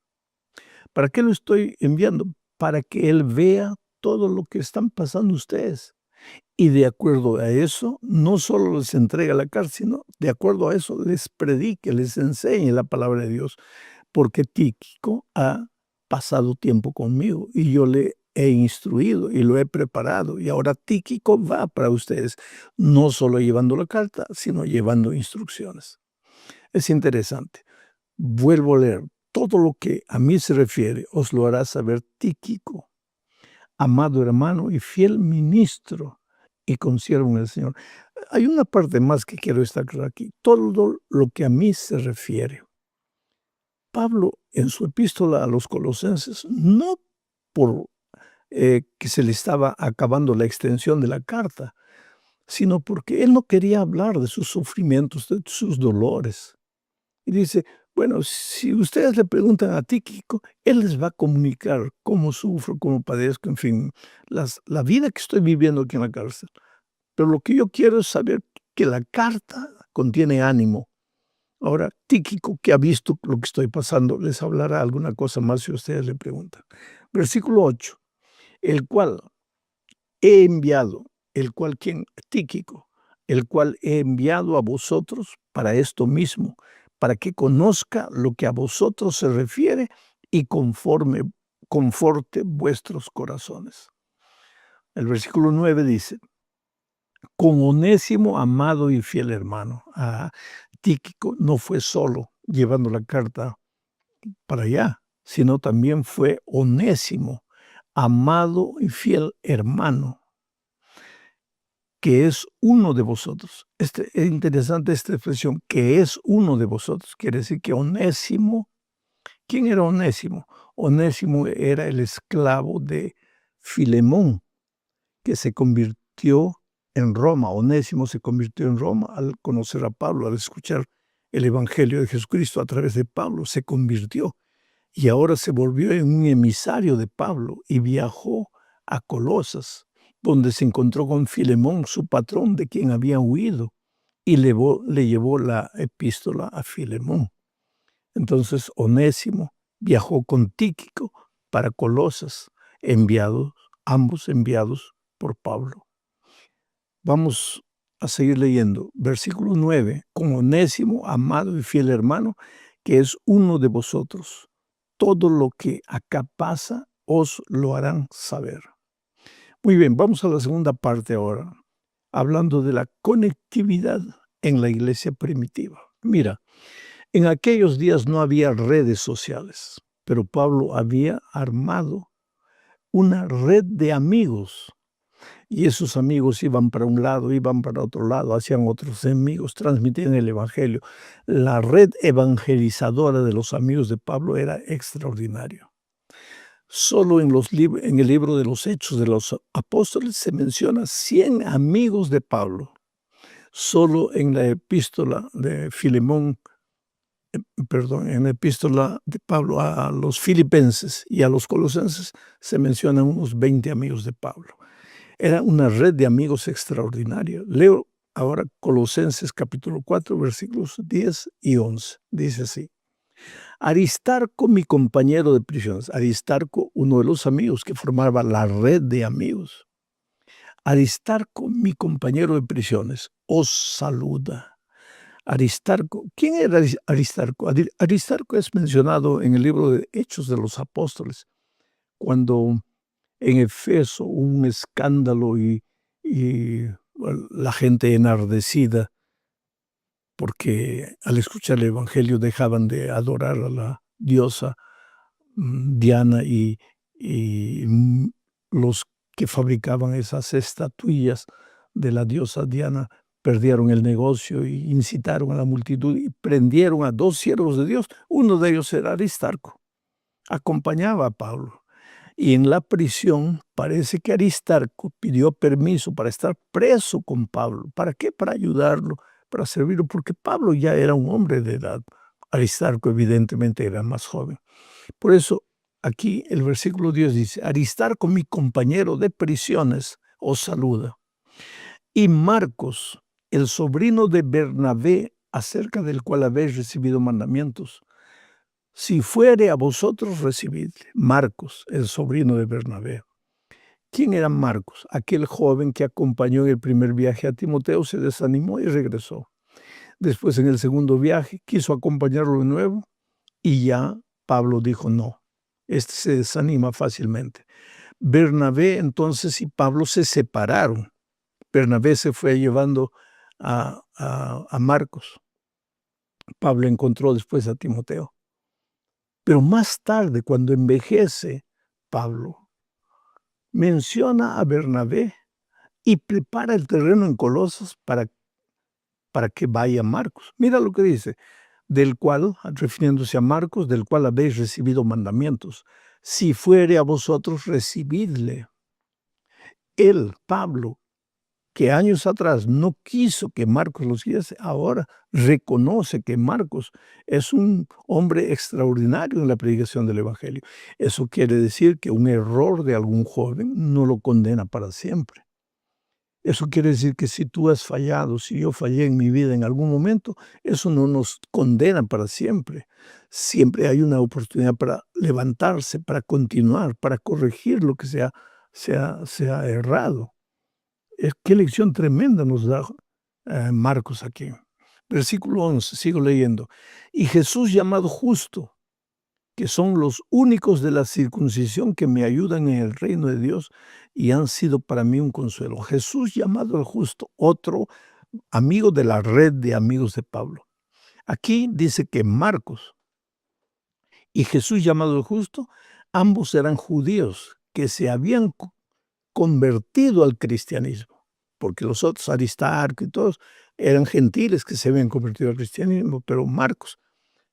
¿Para qué lo estoy enviando? Para que él vea todo lo que están pasando ustedes. Y de acuerdo a eso, no solo les entrega la carta, sino de acuerdo a eso les predique, les enseñe la palabra de Dios. Porque Tíquico ha pasado tiempo conmigo y yo le he instruido y lo he preparado. Y ahora Tíquico va para ustedes, no solo llevando la carta, sino llevando instrucciones. Es interesante. Vuelvo a leer. Todo lo que a mí se refiere os lo hará saber Tíquico, amado hermano y fiel ministro y consiervo en el Señor. Hay una parte más que quiero destacar aquí. Todo lo que a mí se refiere. Pablo, en su epístola a los Colosenses, no por que se le estaba acabando la extensión de la carta, sino porque él no quería hablar de sus sufrimientos, de sus dolores. Y dice, bueno, si ustedes le preguntan a Tíquico, él les va a comunicar cómo sufro, cómo padezco, en fin, la vida que estoy viviendo aquí en la cárcel. Pero lo que yo quiero es saber que la carta contiene ánimo. Ahora, Tíquico, que ha visto lo que estoy pasando, les hablará alguna cosa más si ustedes le preguntan. Versículo 8, el cual he enviado, el cual, ¿quién? Tíquico, el cual he enviado a vosotros para esto mismo, para que conozca lo que a vosotros se refiere y conforte vuestros corazones. El versículo 9 dice, con Onésimo, amado y fiel hermano. Tíquico no fue solo llevando la carta para allá, sino también fue Onésimo, amado y fiel hermano, que es uno de vosotros. Es interesante esta expresión, que es uno de vosotros. Quiere decir que Onésimo, ¿quién era Onésimo? Onésimo era el esclavo de Filemón, que se convirtió en Roma. Onésimo se convirtió en Roma al conocer a Pablo, al escuchar el Evangelio de Jesucristo a través de Pablo, se convirtió y ahora se volvió en un emisario de Pablo y viajó a Colosas, donde se encontró con Filemón, su patrón, de quien había huido, y le llevó la epístola a Filemón. Entonces Onésimo viajó con Tíquico para Colosas, ambos enviados por Pablo. Vamos a seguir leyendo. Versículo 9. Con Onésimo, amado y fiel hermano, que es uno de vosotros. Todo lo que acá pasa os lo harán saber. Muy bien, vamos a la segunda parte ahora, hablando de la conectividad en la iglesia primitiva. Mira, en aquellos días no había redes sociales, pero Pablo había armado una red de amigos. Y esos amigos iban para un lado, iban para otro lado, hacían otros amigos, transmitían el Evangelio. La red evangelizadora de los amigos de Pablo era extraordinaria. Solo en el libro de los Hechos de los Apóstoles se menciona 100 amigos de Pablo. Solo en la epístola de en la epístola de Pablo a los filipenses y a los colosenses se mencionan unos 20 amigos de Pablo. Era una red de amigos extraordinaria. Leo ahora Colosenses capítulo 4, versículos 10 y 11. Dice así: Aristarco, mi compañero de prisiones. Aristarco, uno de los amigos que formaba la red de amigos. Aristarco, mi compañero de prisiones, os saluda. Aristarco, ¿quién era Aristarco? Aristarco es mencionado en el libro de Hechos de los Apóstoles, cuando en Efeso hubo un escándalo y la gente enardecida porque al escuchar el Evangelio dejaban de adorar a la diosa Diana y los que fabricaban esas estatuillas de la diosa Diana perdieron el negocio y incitaron a la multitud y prendieron a 2 siervos de Dios. Uno de ellos era Aristarco, acompañaba a Pablo. Y en la prisión parece que Aristarco pidió permiso para estar preso con Pablo. ¿Para qué? Para ayudarlo, para servirlo, porque Pablo ya era un hombre de edad. Aristarco evidentemente era más joven. Por eso aquí el versículo 10 dice: Aristarco, mi compañero de prisiones, os saluda. Y Marcos, el sobrino de Bernabé, acerca del cual habéis recibido mandamientos, si fuere a vosotros, recibidle. Marcos, el sobrino de Bernabé. ¿Quién era Marcos? Aquel joven que acompañó en el primer viaje a Timoteo, se desanimó y regresó. Después, en el segundo viaje, quiso acompañarlo de nuevo y ya Pablo dijo no. Este se desanima fácilmente. Bernabé entonces y Pablo se separaron. Bernabé se fue llevando a Marcos. Pablo encontró después a Timoteo. Pero más tarde, cuando envejece, Pablo menciona a Bernabé y prepara el terreno en Colosas para que vaya Marcos. Mira lo que dice: del cual, refiriéndose a Marcos, del cual habéis recibido mandamientos. Si fuere a vosotros, recibidle. Él, Pablo, que años atrás no quiso que Marcos lo siguiese, ahora reconoce que Marcos es un hombre extraordinario en la predicación del Evangelio. Eso quiere decir que un error de algún joven no lo condena para siempre. Eso quiere decir que si tú has fallado, si yo fallé en mi vida en algún momento, eso no nos condena para siempre. Siempre hay una oportunidad para levantarse, para continuar, para corregir lo que se ha errado. Qué lección tremenda nos da Marcos aquí. Versículo 11, sigo leyendo. Y Jesús, llamado justo, que son los únicos de la circuncisión que me ayudan en el reino de Dios y han sido para mí un consuelo. Jesús llamado el justo, otro amigo de la red de amigos de Pablo. Aquí dice que Marcos y Jesús llamado el justo, ambos eran judíos que se habían convertido al cristianismo, porque los otros, Aristarco y todos, eran gentiles que se habían convertido al cristianismo, pero Marcos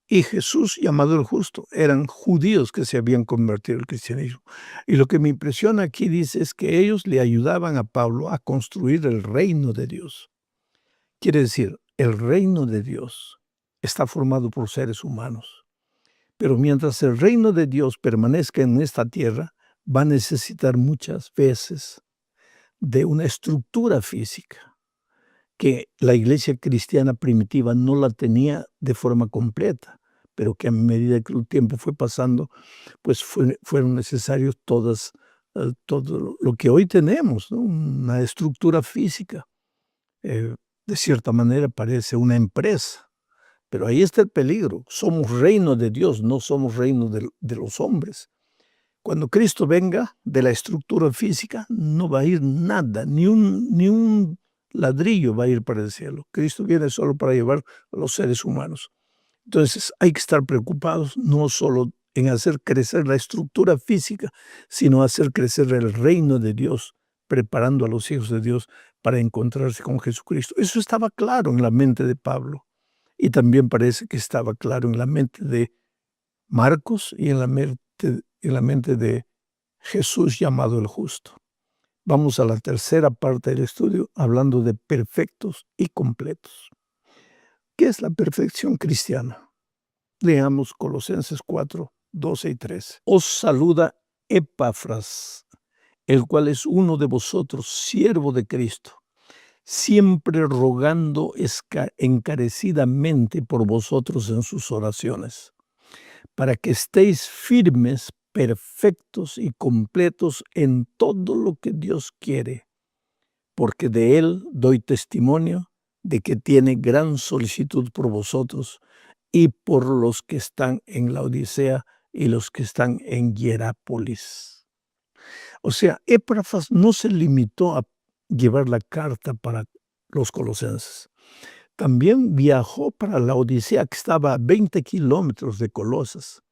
y Jesús llamado el justo eran judíos que se habían convertido al cristianismo. Y lo que me impresiona aquí dice es que ellos le ayudaban a Pablo a construir el reino de Dios. Quiere decir, el reino de Dios está formado por seres humanos. Pero mientras el reino de Dios permanezca en esta tierra, va a necesitar muchas veces de una estructura física que la iglesia cristiana primitiva no la tenía de forma completa, pero que a medida que el tiempo fue pasando, pues fueron necesarios todo lo que hoy tenemos, ¿no? Una estructura física. De cierta manera parece una empresa. Pero ahí está el peligro. Somos reino de Dios, no somos reino de los hombres. Cuando Cristo venga de la estructura física, no va a ir nada, ni un ladrillo va a ir para el cielo. Cristo viene solo para llevar a los seres humanos. Entonces hay que estar preocupados no solo en hacer crecer la estructura física, sino hacer crecer el reino de Dios, preparando a los hijos de Dios para encontrarse con Jesucristo. Eso estaba claro en la mente de Pablo. Y también parece que estaba claro en la mente de Marcos y en la mente de Jesús llamado el justo. Vamos a la tercera parte del estudio hablando de perfectos y completos. ¿Qué es la perfección cristiana? Leamos Colosenses 4, 12 y 13. Os saluda Epafras, el cual es uno de vosotros, siervo de Cristo, siempre rogando encarecidamente por vosotros en sus oraciones, para que estéis firmes, perfectos y completos en todo lo que Dios quiere, porque de Él doy testimonio de que tiene gran solicitud por vosotros y por los que están en la Odisea y los que están en Hierápolis. O sea, Epafras no se limitó a llevar la carta para los colosenses. También viajó para la Odisea, que estaba a 20 kilómetros de Colosas,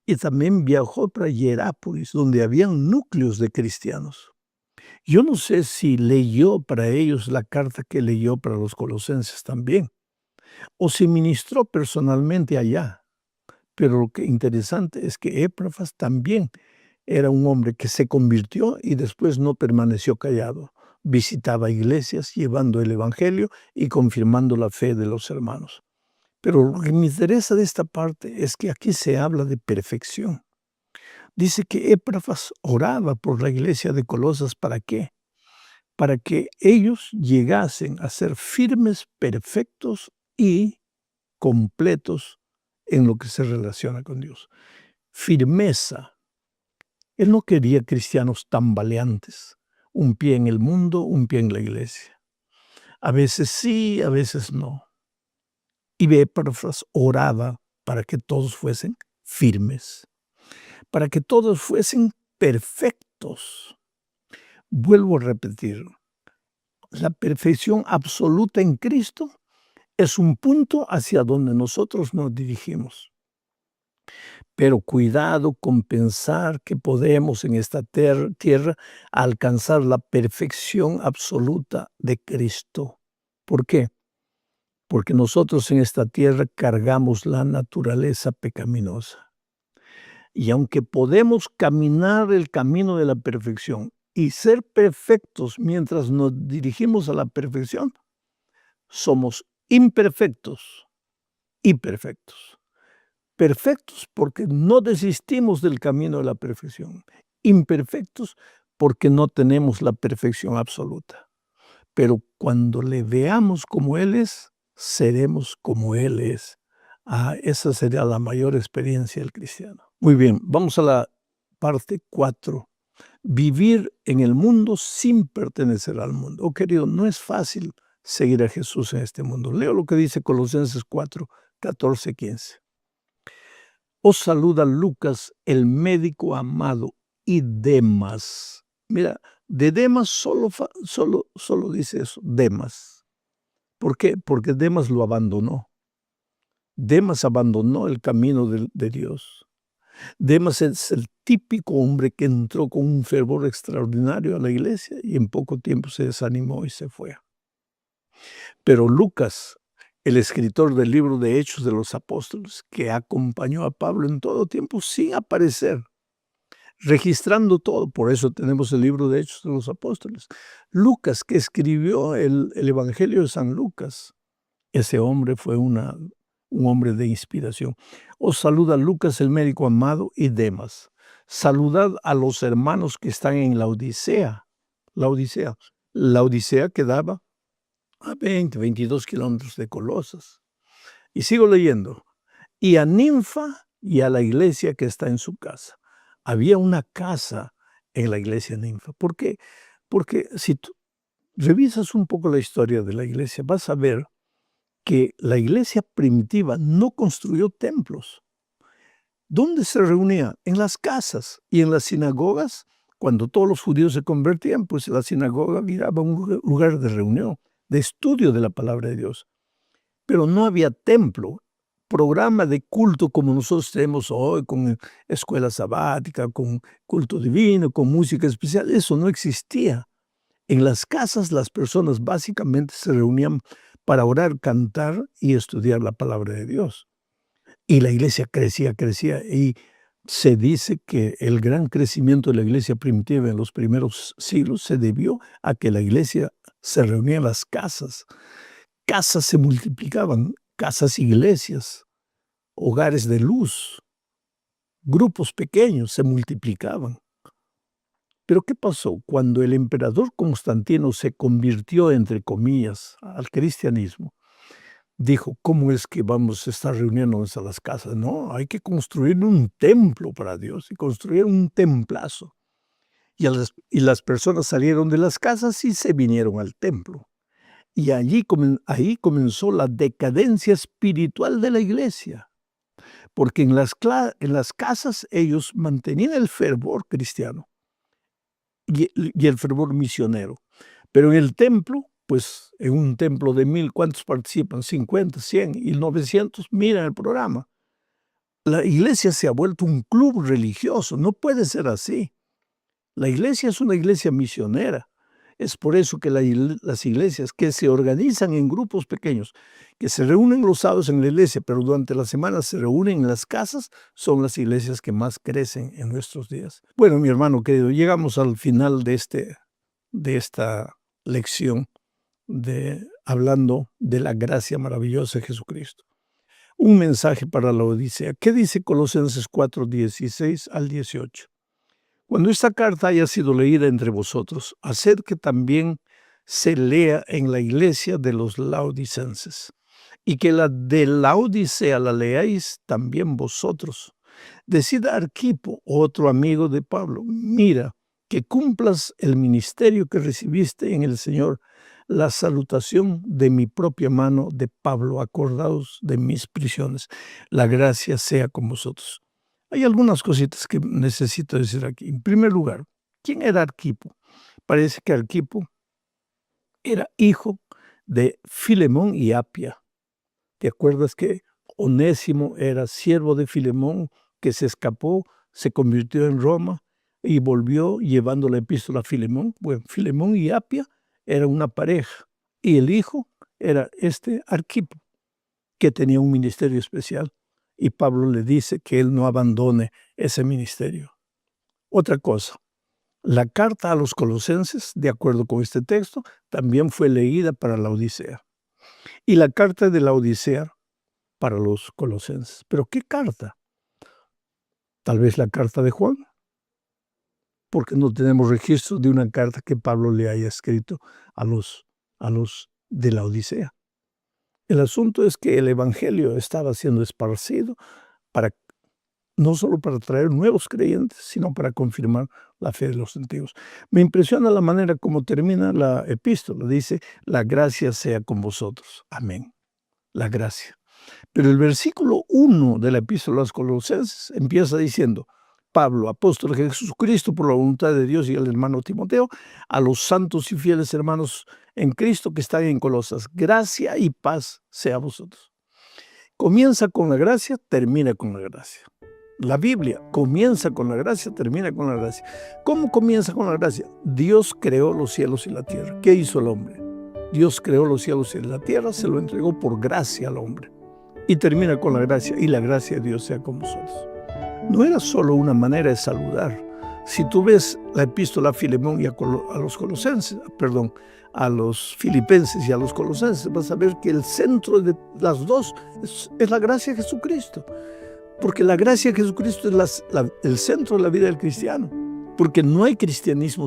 y también viajó para Hierápolis, donde habían núcleos de cristianos. Yo no sé si leyó para ellos la carta que leyó para los colosenses también, o si ministró personalmente allá. Pero lo que interesante es que Epafras también era un hombre que se convirtió y después no permaneció callado. Visitaba iglesias llevando el evangelio y confirmando la fe de los hermanos. Pero lo que me interesa de esta parte es que aquí se habla de perfección. Dice que Epafras oraba por la iglesia de Colosas. ¿Para qué? Para que ellos llegasen a ser firmes, perfectos y completos en lo que se relaciona con Dios. Firmeza. Él no quería cristianos tambaleantes, un pie en el mundo, un pie en la iglesia. A veces sí, a veces no. Y Epafras oraba para que todos fuesen firmes, para que todos fuesen perfectos. Vuelvo a repetir, la perfección absoluta en Cristo es un punto hacia donde nosotros nos dirigimos. Pero cuidado con pensar que podemos en esta tierra alcanzar la perfección absoluta de Cristo. ¿Por qué? Porque nosotros en esta tierra cargamos la naturaleza pecaminosa. Y aunque podemos caminar el camino de la perfección y ser perfectos mientras nos dirigimos a la perfección, somos imperfectos y perfectos. Perfectos porque no desistimos del camino de la perfección. Imperfectos porque no tenemos la perfección absoluta. Pero cuando le veamos como Él es, seremos como Él es. Esa sería la mayor experiencia del cristiano. Muy bien, vamos a la parte 4. Vivir en el mundo sin pertenecer al mundo. Oh, querido, no es fácil seguir a Jesús en este mundo. Leo lo que dice Colosenses 4, 14, 15. Os saluda Lucas, el médico amado, y Demas. Mira, de Demas solo dice eso, Demas. ¿Por qué? Porque Demas lo abandonó. Demas abandonó el camino de Dios. Demas es el típico hombre que entró con un fervor extraordinario a la iglesia y en poco tiempo se desanimó y se fue. Pero Lucas, el escritor del libro de Hechos de los Apóstoles, que acompañó a Pablo en todo tiempo sin aparecer, registrando todo, por eso tenemos el libro de Hechos de los Apóstoles. Lucas, que escribió el Evangelio de San Lucas, ese hombre fue un hombre de inspiración. Os saluda Lucas, el médico amado, y Demas. Saludad a los hermanos que están en la Odisea. La Odisea quedaba a 22 kilómetros de Colosas. Y sigo leyendo. Y a Ninfa y a la iglesia que está en su casa. Había una casa en la iglesia de Ninfa. ¿Por qué? Porque si tú revisas un poco la historia de la iglesia, vas a ver que la iglesia primitiva no construyó templos. ¿Dónde se reunía? En las casas y en las sinagogas. Cuando todos los judíos se convertían, pues la sinagoga era un lugar de reunión, de estudio de la palabra de Dios. Pero no había templo, programa de culto como nosotros tenemos hoy, con escuela sabática, con culto divino, con música especial. Eso no existía. En las casas las personas básicamente se reunían para orar, cantar y estudiar la palabra de Dios. Y la iglesia crecía y se dice que el gran crecimiento de la iglesia primitiva en los primeros siglos se debió a que la iglesia se reunía en las casas. Casas se multiplicaban, casas iglesias, hogares de luz, grupos pequeños se multiplicaban. Pero ¿qué pasó? Cuando el emperador Constantino se convirtió, entre comillas, al cristianismo, dijo, ¿cómo es que vamos a estar reuniéndonos a las casas? No, hay que construir un templo para Dios y construir un templazo. Y las personas salieron de las casas y se vinieron al templo. Y ahí comenzó la decadencia espiritual de la iglesia. Porque en las casas ellos mantenían el fervor cristiano y el fervor misionero. Pero en el templo, pues en un templo de 1000, ¿cuántos participan? 50, 100 y 900 miran el programa. La iglesia se ha vuelto un club religioso, no puede ser así. La iglesia es una iglesia misionera. Es por eso que las iglesias que se organizan en grupos pequeños, que se reúnen los sábados en la iglesia, pero durante la semana se reúnen en las casas, son las iglesias que más crecen en nuestros días. Bueno, mi hermano querido, llegamos al final de esta lección hablando de la gracia maravillosa de Jesucristo. Un mensaje para la Odisea. ¿Qué dice Colosenses 4, 16 al 18? Cuando esta carta haya sido leída entre vosotros, haced que también se lea en la iglesia de los laodicenses, y que la de Laodicea la leáis también vosotros. Decid a Arquipo, otro amigo de Pablo, mira, que cumplas el ministerio que recibiste en el Señor, la salutación de mi propia mano de Pablo, acordaos de mis prisiones. La gracia sea con vosotros. Hay algunas cositas que necesito decir aquí. En primer lugar, ¿quién era Arquipo? Parece que Arquipo era hijo de Filemón y Apia. ¿Te acuerdas que Onésimo era siervo de Filemón, que se escapó, se convirtió en Roma y volvió llevando la epístola a Filemón? Bueno, Filemón y Apia eran una pareja y el hijo era Arquipo, que tenía un ministerio especial. Y Pablo le dice que él no abandone ese ministerio. Otra cosa, la carta a los colosenses, de acuerdo con este texto, también fue leída para la Odisea. Y la carta de la Odisea para los colosenses. ¿Pero qué carta? Tal vez la carta de Juan, porque no tenemos registro de una carta que Pablo le haya escrito a los de la Odisea. El asunto es que el evangelio estaba siendo esparcido no solo para traer nuevos creyentes, sino para confirmar la fe de los antiguos. Me impresiona la manera como termina la epístola. Dice, la gracia sea con vosotros. Amén. La gracia. Pero el versículo 1 de la epístola a los Colosenses empieza diciendo: Pablo, apóstol de Jesucristo por la voluntad de Dios, y el hermano Timoteo, a los santos y fieles hermanos en Cristo que están en Colosas, gracia y paz sea a vosotros. Comienza con la gracia, termina con la gracia. La Biblia comienza con la gracia, termina con la gracia. ¿Cómo comienza con la gracia? Dios creó los cielos y la tierra. ¿Qué hizo el hombre? Dios creó los cielos y la tierra, se lo entregó por gracia al hombre. Y termina con la gracia, y la gracia de Dios sea con vosotros. No era solo una manera de saludar. Si tú ves la epístola a Filemón y a los Colosenses, perdón, a los Filipenses y a los Colosenses, vas a ver que el centro de las dos es la gracia de Jesucristo. Porque la gracia de Jesucristo es el centro de la vida del cristiano. Porque no hay cristianismo